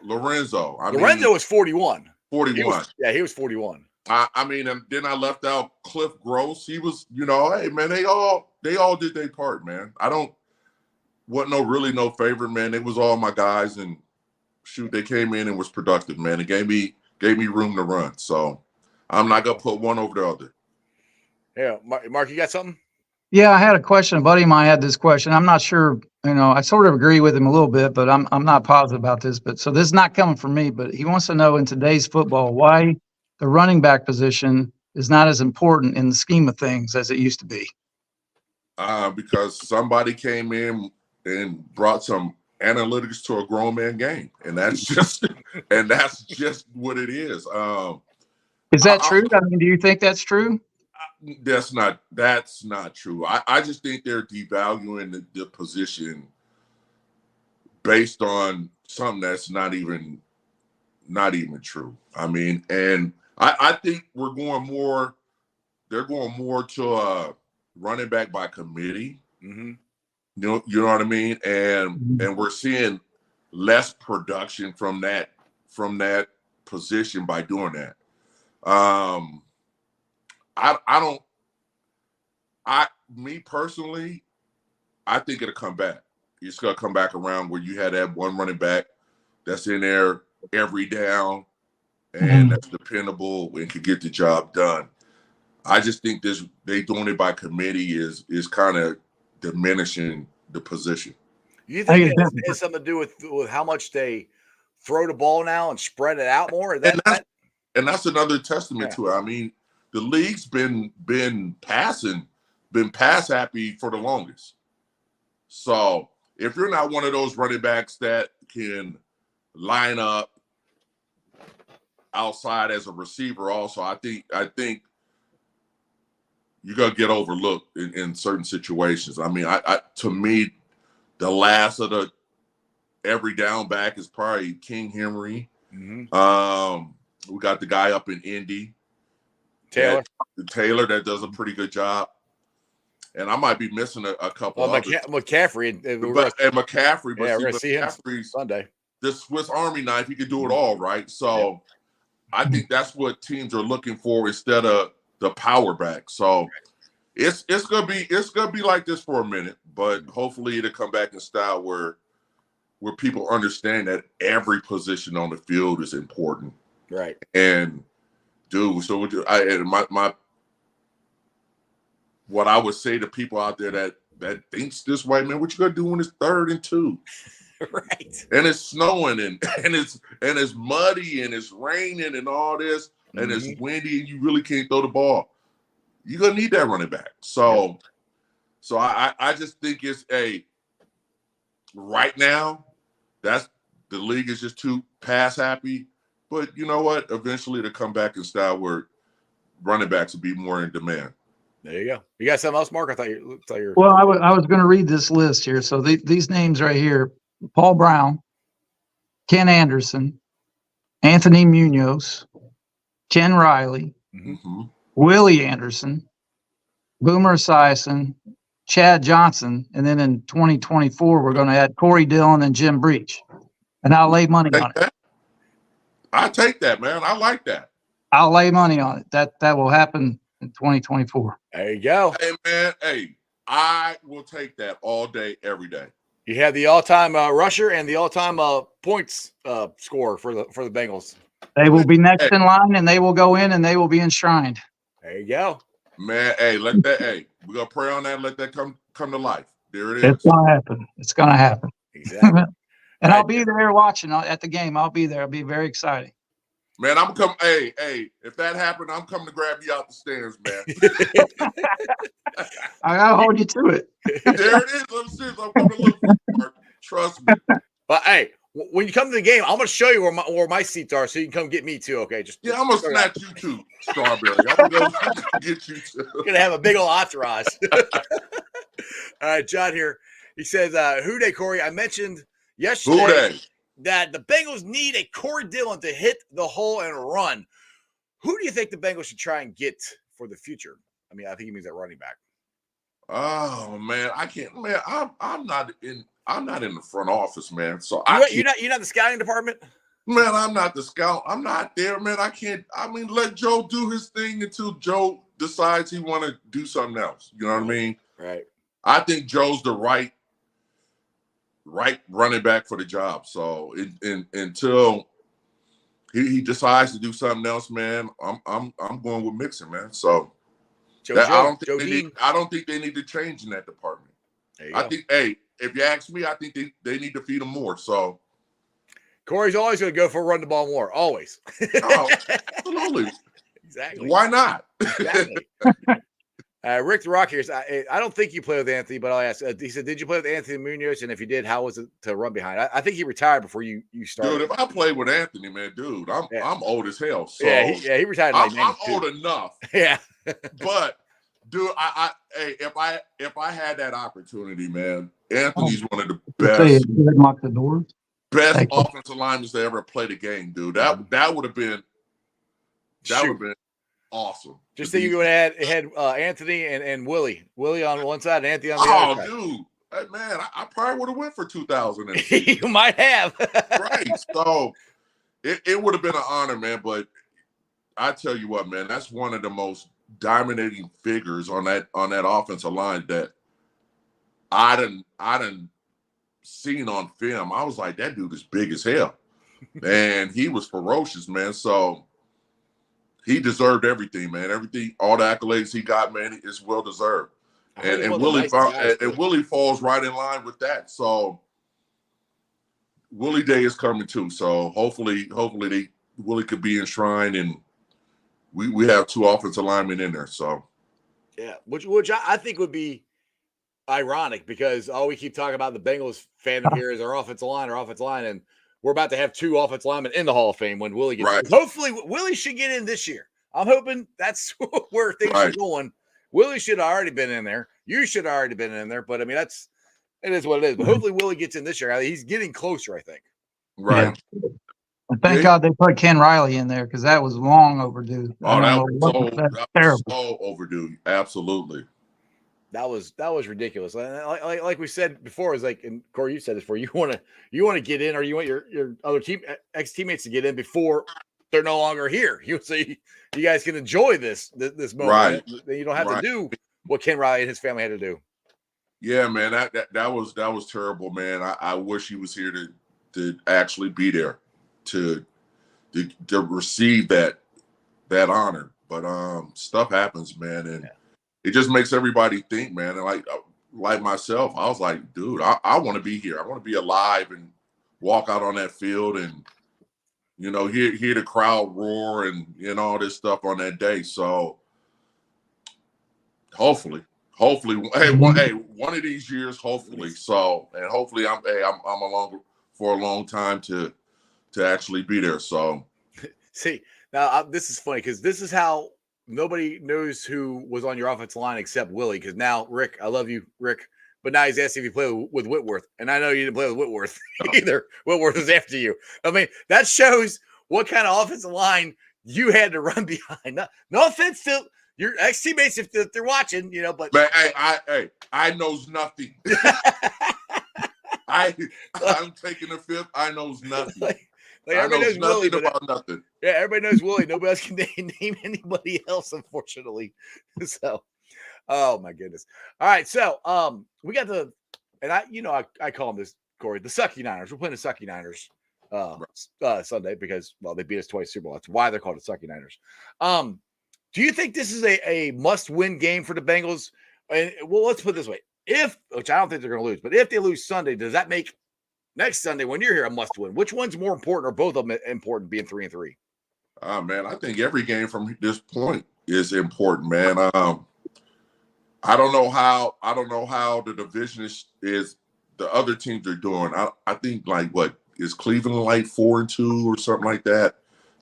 Lorenzo. Lorenzo was 41. 41. He was 41. I mean, and then I left out Cliff Gross. He was, hey man, they all did their part, man. Wasn't really no favorite, man. It was all my guys, and shoot, they came in and was productive, man. It gave me room to run. So I'm not gonna put one over the other. Yeah, Mark, you got something? Yeah, I had a question. A buddy of mine had this question. I'm not sure, I sort of agree with him a little bit, but I'm not positive about this. But so this is not coming from me, but he wants to know in today's football why the running back position is not as important in the scheme of things as it used to be. Because somebody came in and brought some analytics to a grown man game, and that's just what it is. Is that true? I mean, do you think that's true? That's not true. I just think they're devaluing the position based on something that's not even true. I mean, and I think they're going more to a running back by committee. Mm-hmm. You know what I mean? And we're seeing less production from that position by doing that. Me personally, I think it'll come back. It's gonna come back around where you had that one running back that's in there every down and that's dependable and can get the job done. I just think they doing it by committee is kind of diminishing the position. You think it has something to do with how much they throw the ball now and spread it out more? And that's another testament to it. I mean, the league's been pass happy for the longest. So if you're not one of those running backs that can line up outside as a receiver, also, I think you're gonna get overlooked in certain situations. I mean, to me, the last of the every down back is probably King Henry. Mm-hmm. We got the guy up in Indy, Taylor, that does a pretty good job. And I might be missing a couple of McCaffrey. McCaffrey. But we're going to see him Sunday. The Swiss Army knife, he can do it all, right? So I think that's what teams are looking for instead of the power back. So it's gonna be like this for a minute, but hopefully it'll come back in style where people understand that every position on the field is important. Right. And what I would say to people out there that thinks this way, man, what you gonna do when it's 3rd and 2? Right. And it's snowing and it's muddy and it's raining and all this and it's windy and you really can't throw the ball. You're gonna need that running back. So I just think it's right now, that's the league is just too pass happy. But you know what? Eventually to come back in style where running backs will be more in demand. There you go. You got something else, Mark? I thought you were. Well, I was going to read this list here. So these names right here: Paul Brown, Ken Anderson, Anthony Munoz, Ken Riley, Mm-hmm. Willie Anderson, Boomer Esiason, Chad Johnson, and then in 2024 we're going to add Corey Dillon and Jim Breach, and I'll lay money on it. I take that, man. I like that. I'll lay money on it. That will happen in 2024. There you go. Hey, man. Hey, I will take that all day, every day. You have the all-time rusher and the all-time points scorer for the Bengals. They will be next in line, and they will go in, and they will be enshrined. There you go, man. Hey, let that. Hey, we're gonna pray on that. And let that come to life. There it is. It's gonna happen. It's gonna happen. Exactly. And I'll be there watching at the game. I'll be there. It'll be very exciting. Man, I'm coming. Hey, if that happened, I'm coming to grab you out the stands, man. I gotta hold you to it. There it is. I'm serious. I'm coming to look for it. Trust me. But hey, when you come to the game, I'm gonna show you where my seats are, so you can come get me too. Okay, just I'm gonna snatch you too, Strawberry. I'm gonna go get you too. We're gonna have a big old entourage. All right, John here. He says, "Who day, Corey? I mentioned yesterday that the Bengals need a Corey Dillon to hit the hole and run. Who do you think the Bengals should try and get for the future? I mean, I think he means that running back." Oh man, I can't. Man, I'm not in the front office, man. So you're not the scouting department. Man, I'm not the scout. I'm not there, man. I can't. I mean, let Joe do his thing until Joe decides he want to do something else. You know what I mean? Right. I think Joe's the right running back for the job. So until he decides to do something else, man, I'm going with Mixon, man. So I don't think they need to change in that department. I think, if you ask me, I think they need to feed him more. So Corey's always going to go for a run the ball more, always. Oh, absolutely. Exactly. Why not? Exactly. Rick the Rock here. I don't think you play with Anthony, but I'll ask. He said, "Did you play with Anthony Munoz? And if you did, how was it to run behind?" I think he retired before you started. Dude, if I played with Anthony, man, I'm old as hell. So he retired. I'm old enough. Yeah. But dude, if I had that opportunity, man, Anthony's one of the best offensive linemen to ever play the game, dude. That would have been awesome. Just think you would have had Anthony and Willie on one side and Anthony on the other side. Dude. Hey, man, I probably would have went for 2000. You might have. Right. So it would have been an honor, man. But I tell you what, man, that's one of the most dominating figures on that offensive line that I done seen on film. I was like, that dude is big as hell. And he was ferocious, man. So he deserved everything, man. Everything, all the accolades he got, man, is well deserved. And Willie falls right in line with that. So Willie Day is coming too. So hopefully Willie could be enshrined, and we have two offensive linemen in there. So yeah, which I think would be ironic, because all we keep talking about the Bengals fandom here is our offensive line, and we're about to have two offensive linemen in the Hall of Fame when Willie gets in. Hopefully Willie should get in this year. I'm hoping that's where things are going. Willie should have already been in there. You should have already been in there. But I mean, it is what it is. But hopefully Willie gets in this year. He's getting closer, I think. Right. Yeah. And thank God they put Ken Riley in there, because that was long overdue. That was terrible. So overdue. Absolutely. That was ridiculous. Like we said before, is like, and Corey, you said this before. You want to get in, or you want your other ex-teammates to get in before they're no longer here. You guys can enjoy this moment. Right. You don't have to do what Ken Riley and his family had to do. Yeah, man, that was terrible, man. I wish he was here to actually be there to receive that honor. But stuff happens, man, and it just makes everybody think, man. And like myself, I was like, dude, I want to be here. I want to be alive and walk out on that field and hear the crowd roar and all this stuff on that day. So hopefully, one of these years, hopefully. So, and hopefully I'm along for a long time to actually be there. So see, now this is funny, because this is how nobody knows who was on your offensive line except Willie. Because now, Rick, I love you, Rick. but now he's asking if you play with Whitworth. And I know you didn't play with Whitworth either. Whitworth is after you. I mean, that shows what kind of offensive line you had to run behind. No offense to your ex-teammates if they're watching, but man, I knows nothing. I'm taking the fifth. I knows nothing. Like I knows nothing about nothing. Yeah, everybody knows Willie. Nobody else can name anybody else, unfortunately. So, oh my goodness. All right, so we got I call them this, Corey, the Sucky Niners. We're playing the Sucky Niners Sunday because they beat us twice Super Bowl. That's why they're called the Sucky Niners. Do you think this is a must-win game for the Bengals? And let's put it this way: which I don't think they're going to lose, but if they lose Sunday, does that make next Sunday when you're here a must-win? Which one's more important, or both of them important, being 3-3? Man, I think every game from this point is important, man. I don't know how the division is the other teams are doing. I think like what is Cleveland like 4-2 or something like that.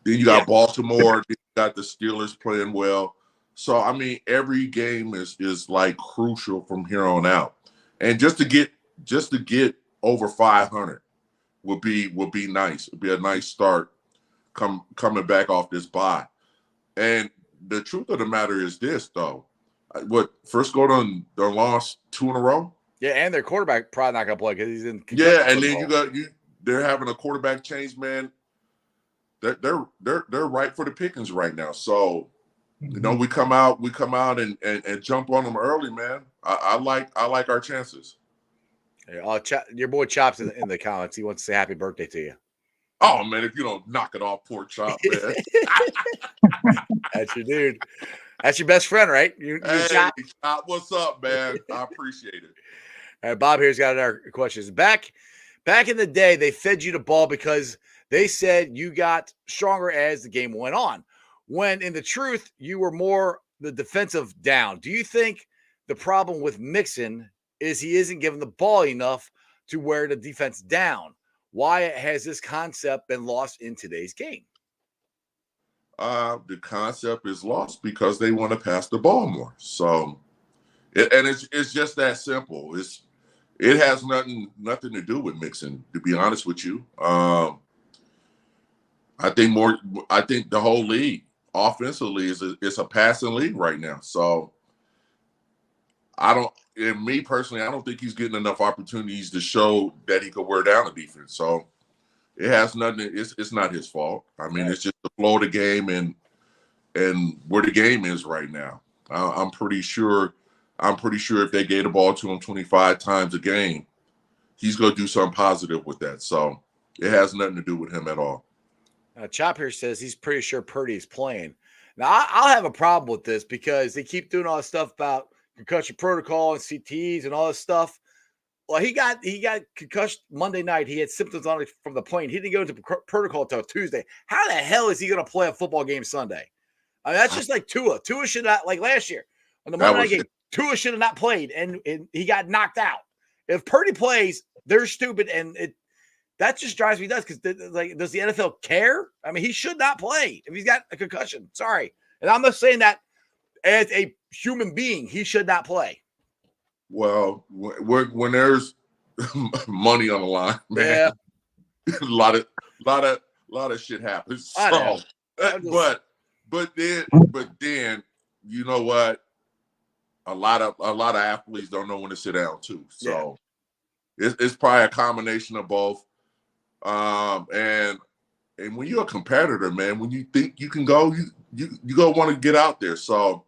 Then you got Baltimore, then you got the Steelers playing well. So I mean, every game is like crucial from here on out. And just to get over 500 would be nice. It'd be a nice start coming back off this bye. And the truth of the matter is this, though. Frisco done lost 2 in a row? Yeah, and their quarterback probably not going to play because he's in. Yeah, and then they're having a quarterback change, man. They're right for the pickings right now. So, we come out and jump on them early, man. I like our chances. Yeah, your boy Chop's in the comments. He wants to say happy birthday to you. Oh man, if you don't knock it off, poor Chop, man. That's your dude. That's your best friend, right? You Chop, what's up, man? I appreciate it. All right, Bob here's got another question. Back in the day, they fed you the ball because they said you got stronger as the game went on. When in the truth, you were more the defensive down. Do you think the problem with Mixon is he isn't given the ball enough to wear the defense down? Why has this concept been lost in today's game? The concept is lost because they want to pass the ball more. So, it's just that simple. It has nothing to do with Mixon, to be honest with you. I think the whole league offensively is a passing league right now. So me personally, I don't think he's getting enough opportunities to show that he could wear down the defense. So it has nothing. It's not his fault. I mean, It's just the flow of the game and where the game is right now. I'm pretty sure if they gave the ball to him 25 times a game, he's going to do something positive with that. So it has nothing to do with him at all. Chop here says he's pretty sure Purdy's playing. Now, I'll have a problem with this because they keep doing all this stuff about concussion protocol and CTs and all this stuff. Well, he got concussed Monday night. He had symptoms on it from the plane. He didn't go into protocol until Tuesday. How the hell is he going to play a football game Sunday? I mean, that's just like Tua. Tua should not, like last year on the Monday night game. Tua should have not played, and he got knocked out. If Purdy plays, they're stupid, and that just drives me nuts because does the NFL care? I mean, he should not play if he's got a concussion. Sorry, and I'm not saying that as a human being, he should not play. Well, when there's money on the line, man, a lot of shit happens. So, but then you know what? A lot of athletes don't know when to sit down too. So it's probably a combination of both. And when you're a competitor, man, when you think you can go, you go want to get out there. So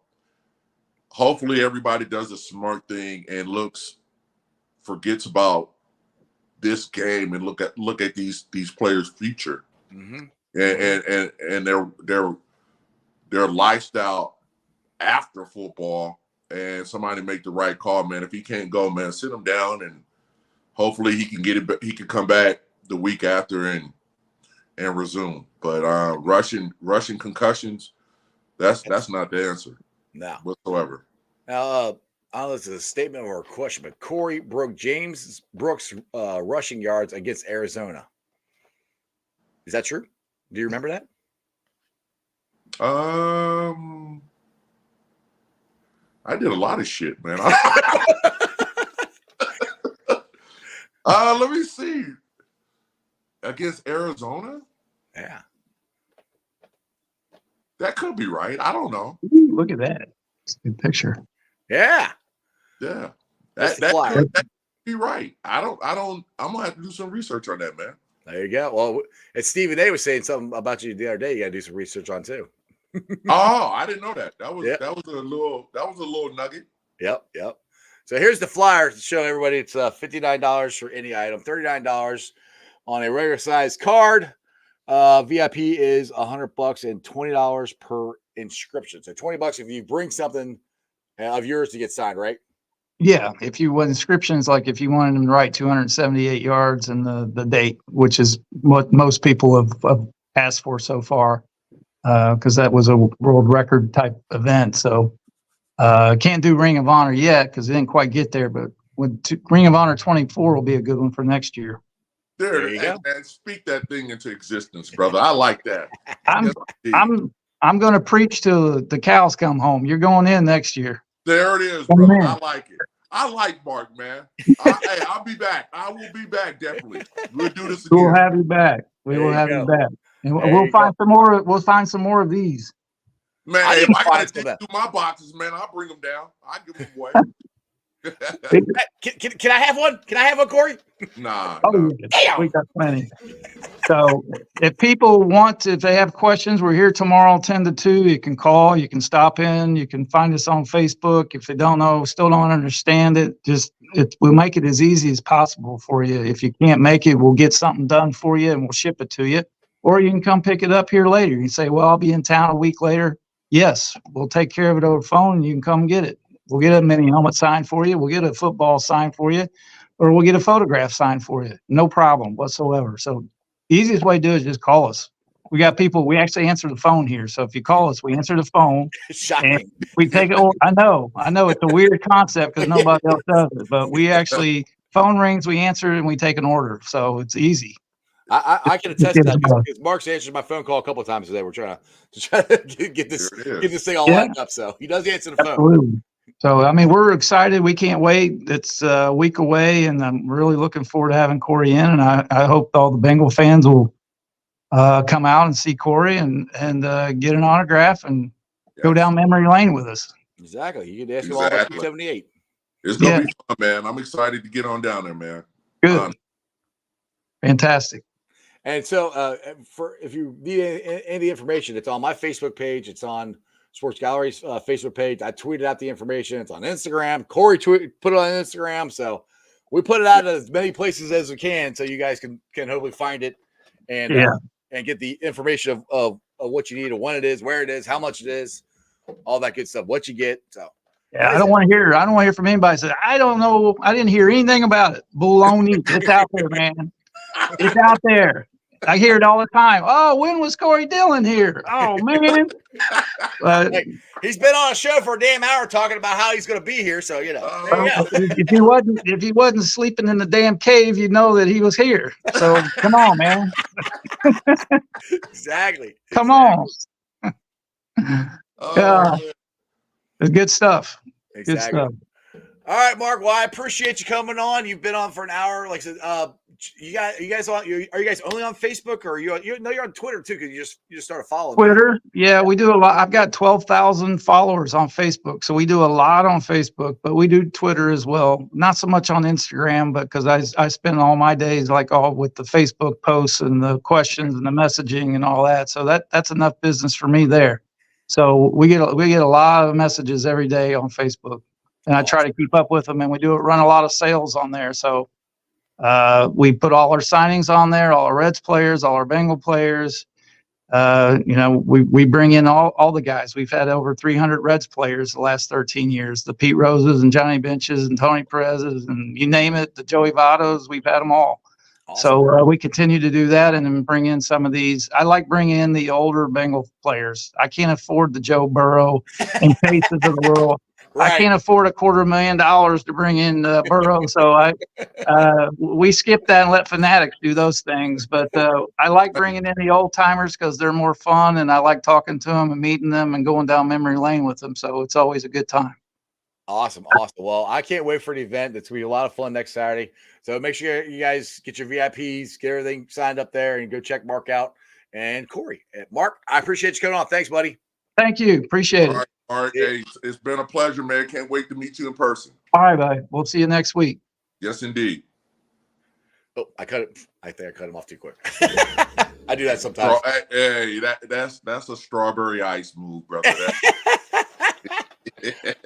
hopefully everybody does a smart thing and forgets about this game and look at these players' future and their lifestyle after football. And somebody make the right call, man. If he can't go, man, sit him down, and hopefully he can get it. He can come back the week after and resume. But rushing concussions, that's not the answer. No, whatsoever. Now, I don't know if it's a statement or a question, but Corey broke James Brooks' rushing yards against Arizona. Is that true? Do you remember that? I did a lot of shit, man. Let me see. Against Arizona? Yeah. That could be right. I don't know. Ooh, look at that. It's a good picture. Yeah. Yeah. That's That the could be right. I'm gonna have to do some research on that, man. There you go. Well, and Stephen A was saying something about you the other day. You gotta do some research on too. Oh, I didn't know that. That was Yep. that was a little nugget. Yep. So here's the flyer to show everybody. It's $59 for any item, $39 on a regular size card. VIP is $100 and $20 per inscription. So $20 if you bring something of yours to get signed, right? Yeah, if you want inscriptions, like if you wanted them to write 278 yards and the date, which is what most people have asked for so far, because that was a world record type event. So can't do Ring of Honor yet because it didn't quite get there, but Ring of Honor 24 will be a good one for next year. There you go. Man, speak that thing into existence, brother. I like that. I'm going to preach till the cows come home. You're going in next year. There it is, brother. I like it. I like Mark, man. Hey, I'll be back. I will be back, definitely. We'll do this again. We'll have you back. We will have you back. And we'll find some more. We'll find some more of these. Man, hey, if I gotta dig through my boxes, man, I'll bring them down. I'll give them away. Can I have one? Can I have one, Corey? Nah. We got plenty. So if people want to, if they have questions, we're here tomorrow 10 to 2. You can call, you can stop in, you can find us on Facebook. If they don't know, still don't understand it, we'll make it as easy as possible for you. If you can't make it, we'll get something done for you and we'll ship it to you. Or you can come pick it up here later. You say, well, I'll be in town a week later. Yes, we'll take care of it over the phone and you can come get it. We'll get a mini helmet signed for you. We'll get a football signed for you, or we'll get a photograph signed for you. No problem whatsoever. So the easiest way to do it is just call us. We got people, we actually answer the phone here. So if you call us, we answer the phone. Shocking. We take it. I know it's a weird concept because nobody else does it, but we actually, phone rings, we answer it and we take an order. So it's easy. I can attest to that because Mark's answered my phone call a couple of times today. We're trying to get this thing all lined up. So he does answer the phone. Absolutely. So, I mean, we're excited. We can't wait. It's a week away, and I'm really looking forward to having Corey in. And I hope all the Bengal fans will come out and see Corey and get an autograph and go down memory lane with us. Exactly. You can ask him all about 278. It's going to be fun, man. I'm excited to get on down there, man. Good. Fantastic. And so if you need any information, it's on my Facebook page. It's on Sports Gallery's Facebook page. I tweeted out the information. It's on Instagram. Corey put it on Instagram. So we put it out at as many places as we can so you guys can hopefully find it and get the information of what you need and when it is, where it is, how much it is, all that good stuff, what you get. So yeah, I don't want to hear from anybody say, I don't know. I didn't hear anything about it. Baloney. It's out there, man. It's out there. I hear it all the time. Oh, when was Corey Dillon here? Oh, man. He's been on a show for a damn hour talking about how he's going to be here. So, if he wasn't sleeping in the damn cave, you'd know that he was here. So come on, man. Exactly. Come on. It's good stuff. Exactly. Good stuff. All right, Mark. Well, I appreciate you coming on. You've been on for an hour. Like I said, are you guys only on Facebook, or you're on Twitter too? Because you just started following Twitter. Yeah, we do a lot. I've got 12,000 followers on Facebook, so we do a lot on Facebook, but we do Twitter as well. Not so much on Instagram, but because I spend all my days with the Facebook posts and the questions and the messaging and all that. So that's enough business for me there. So we get a lot of messages every day on Facebook, and I try to keep up with them. And we run a lot of sales on there. So. We put all our signings on there, all our Reds players, all our Bengal players. We bring in all the guys. We've had over 300 Reds players the last 13 years. The Pete Roses and Johnny Benches and Tony Perez's and you name it, the Joey Vottos, we've had them all. Awesome. So we continue to do that and then bring in some of these. I like bringing in the older Bengal players. I can't afford the Joe Burrow and Paces of the world. Right. I can't afford $250,000 to bring in Burrow, so we skip that and let fanatics do those things. But I like bringing in the old timers because they're more fun, and I like talking to them and meeting them and going down memory lane with them. So it's always a good time. Awesome. Well, I can't wait for the event. It's going to be a lot of fun next Saturday. So make sure you guys get your VIPs, get everything signed up there, and go check Mark out and Corey. Mark, I appreciate you coming on. Thanks, buddy. Thank you. Appreciate it. All right. Hey, it's been a pleasure, man. Can't wait to meet you in person. All right, buddy. We'll see you next week. Yes, indeed. Oh, I think I cut him off too quick. I do that sometimes. Hey, that's a strawberry ice move, brother.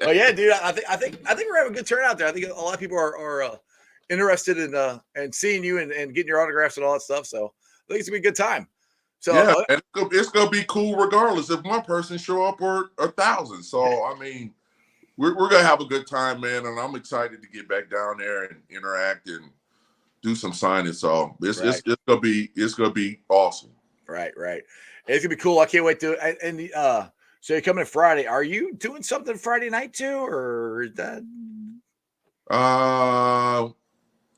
Oh yeah, dude. I think we're having a good turnout there. I think a lot of people are interested in seeing you and getting your autographs and all that stuff. So I think it's gonna be a good time. So yeah, and it's gonna be cool regardless if one person show up or 1,000. So I mean, we're gonna have a good time, man, and I'm excited to get back down there and interact and do some signing. So it's gonna be awesome. Right. It's gonna be cool. I can't wait to. And so you're coming Friday. Are you doing something Friday night too, or is that?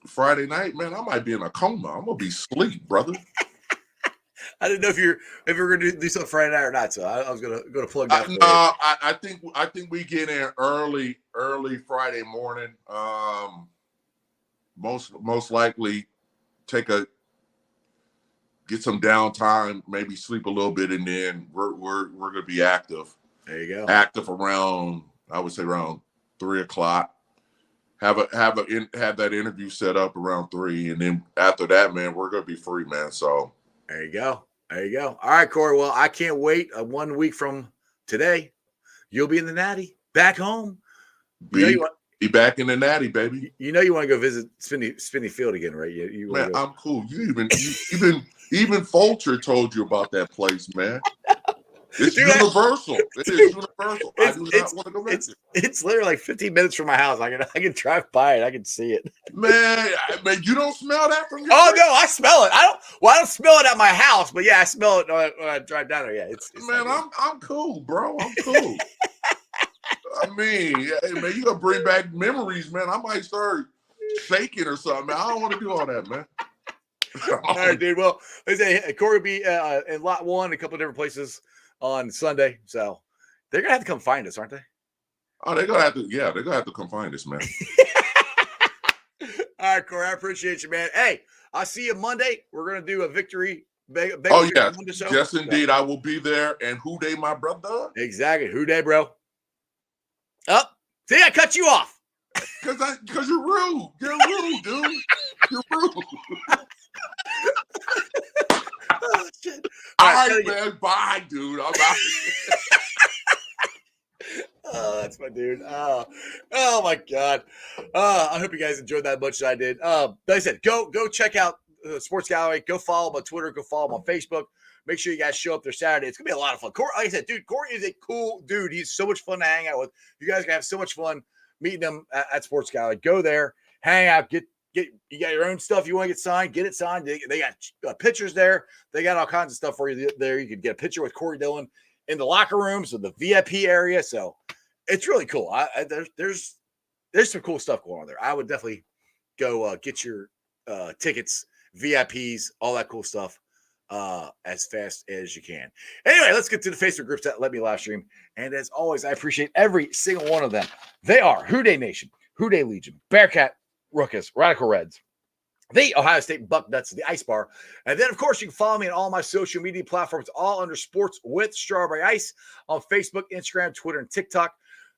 Friday night, man, I might be in a coma. I'm gonna be asleep, brother. I didn't know if you were gonna do something Friday night or not. So I was gonna plug that. No, I think we get in early Friday morning. Most likely get some downtime, maybe sleep a little bit, and then we're gonna be active. There you go. Active around, I would say around 3:00. Have that interview set up around 3, and then after that, man, we're gonna be free, man. So there you go. All right, Corey. Well, I can't wait. 1 week from today, you'll be in the Natty, back home. Be back in the Natty, baby. You know you want to go visit Spinney Field again, right? You man, I'm cool. Even Fulcher told you about that place, man. It's universal. It is universal. I do not want to go back there. It's literally like 15 minutes from my house. I can drive by it. I can see it. Man, you don't smell that from your place? No, I smell it. I don't smell it at my house, but yeah, I smell it when I drive down there. Yeah, it's man, I'm cool, bro. I'm cool. I mean, hey, man, you gonna bring back memories, man. I might start shaking or something, man. I don't want to do all that, man. All right, dude. Well, they say Corey will be in lot 1, a couple of different places on Sunday. So they're gonna have to come find us, aren't they? Oh, they're gonna have to. Yeah, they're gonna have to come find us, man. All right, Corey. I appreciate you, man. Hey, I'll see you Monday. We're gonna do a victory. Oh yeah, yes indeed. I will be there. And who day, my brother? Exactly. Who day, bro? Oh, see, I cut you off. Because you're rude. You're rude, dude. You're rude. Oh, shit. All right, man. Bye, dude. I'm out. Oh, that's my dude. Oh my God. I hope you guys enjoyed that much as I did. Like I said, go check out Sports Gallery. Go follow them on Twitter. Go follow them on Facebook. Make sure you guys show up there Saturday. It's gonna be a lot of fun. Corey, like I said, dude, Corey is a cool dude. He's so much fun to hang out with. You guys are gonna have so much fun meeting him at Sports Gallery. Go there, hang out, get. You got your own stuff you want to get signed, get it signed. They got pictures there. They got all kinds of stuff for you there. You can get a picture with Corey Dillon in the locker rooms or the VIP area. So it's really cool. There's some cool stuff going on there. I would definitely go get your tickets, VIPs, all that cool stuff as fast as you can. Anyway, let's get to the Facebook groups that let me live stream. And as always, I appreciate every single one of them. They are Who Day Nation, Who Day Legion, Bearcat Ruckus, Radical Reds, the Ohio State Bucknuts, the Ice Bar. And then, of course, you can follow me on all my social media platforms, all under Sports with Strawberry Ice on Facebook, Instagram, Twitter, and TikTok.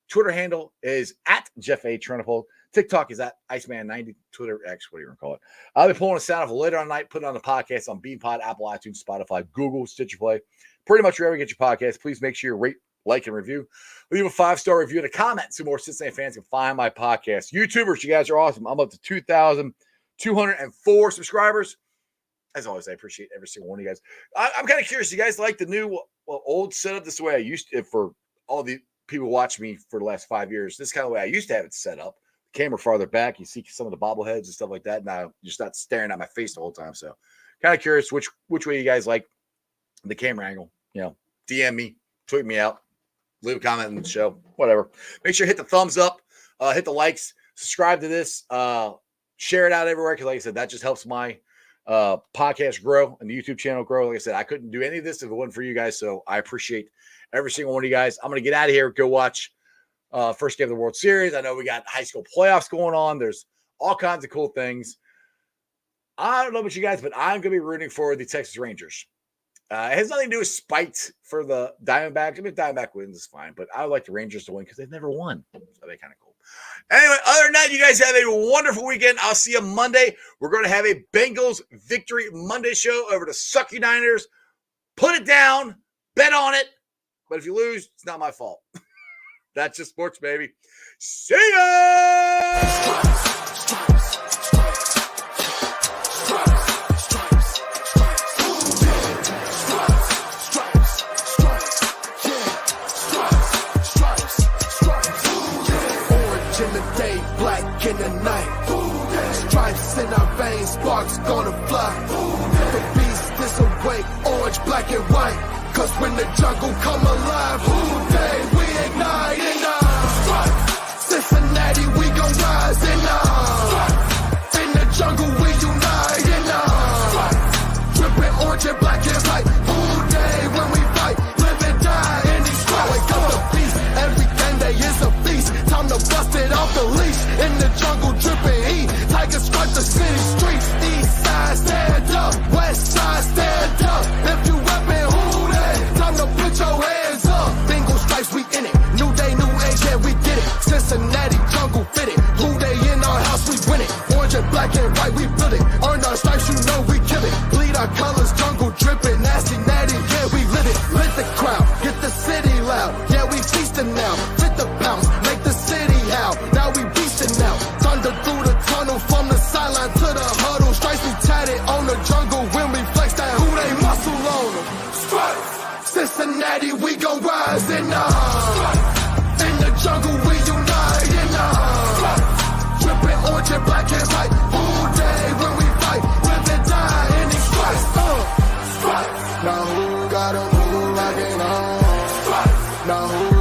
Twitter handle is at Jeff A. Trunapole. TikTok is at Iceman90. Twitter X, what do you want to call it? I'll be pulling a sound of later on night, putting on the podcast on Beanpod, Apple, iTunes, Spotify, Google, Stitcher Play. Pretty much wherever you get your podcast. Please make sure you rate, like, and review. Leave a 5-star review and a comment so more Cincinnati fans can find my podcast. YouTubers, you guys are awesome. I'm up to 2,204 subscribers. As always, I appreciate every single one of you guys. I'm kind of curious. You guys like the new, old setup this way I used to, for all the people watching me for the last 5 years? This kind of way I used to have it set up. The camera farther back. You see some of the bobbleheads and stuff like that. Now you're just not staring at my face the whole time. So kind of curious which way you guys like the camera angle. DM me, tweet me out. Leave a comment in the show, whatever. Make sure you hit the thumbs up, hit the likes, subscribe to this, share it out everywhere. Because like I said, that just helps my podcast grow and the YouTube channel grow. Like I said, I couldn't do any of this if it wasn't for you guys. So I appreciate every single one of you guys. I'm going to get out of here, go watch First game of the World Series. I know we got high school playoffs going on. There's all kinds of cool things. I don't know about you guys, but I'm going to be rooting for the Texas Rangers. It has nothing to do with spite for the Diamondbacks. I mean, if Diamondback wins, it's fine, but I would like the Rangers to win because they've never won. So they're kind of cool. Anyway, other than that, you guys have a wonderful weekend. I'll see you Monday. We're going to have a Bengals Victory Monday show over to Suck You Niners. Put it down. Bet on it. But if you lose, it's not my fault. That's just sports, baby. See ya! In the night, stripes in our veins, sparks gonna fly. The beast is awake, orange, black, and white. Cause when the jungle come alive, who day we ignite. In Cincinnati, we gon' rise. In the jungle, we unite. Dripping orange and black and white. Who day when we fight, live and die in these stripes. Wake up the beast, every day is a feast. Time to bust it off the leash. In the jungle, dripping heat. Tigers strike the city streets. East side, stand up. West side, stand up. If you weapon, who that? Time to put your hands up. Bengal stripes, we in it. New day, new age, yeah, we get it. Cincinnati, jungle fitted. Blue day in our house, we win it. Orange and black and white, we build it. Earn our stripes, you know we kill it. Bleed our colors, jungle dripping. Nasty, natty, yeah, we live it. Lit the crowd, get the city loud. Yeah, we feasting now. Fit the bounce, make the city howl. Now we beastin' now. Thunder through the tunnel from the sideline to the huddle. Stripes we tatted on the jungle when we flex that who they muscle on them. Stripes, Cincinnati, we gon' rise in the jungle, we unite dripping orange and black and white. Who day when we fight, live and die in these stripes. Stripes. Now who got a move like it on? Now who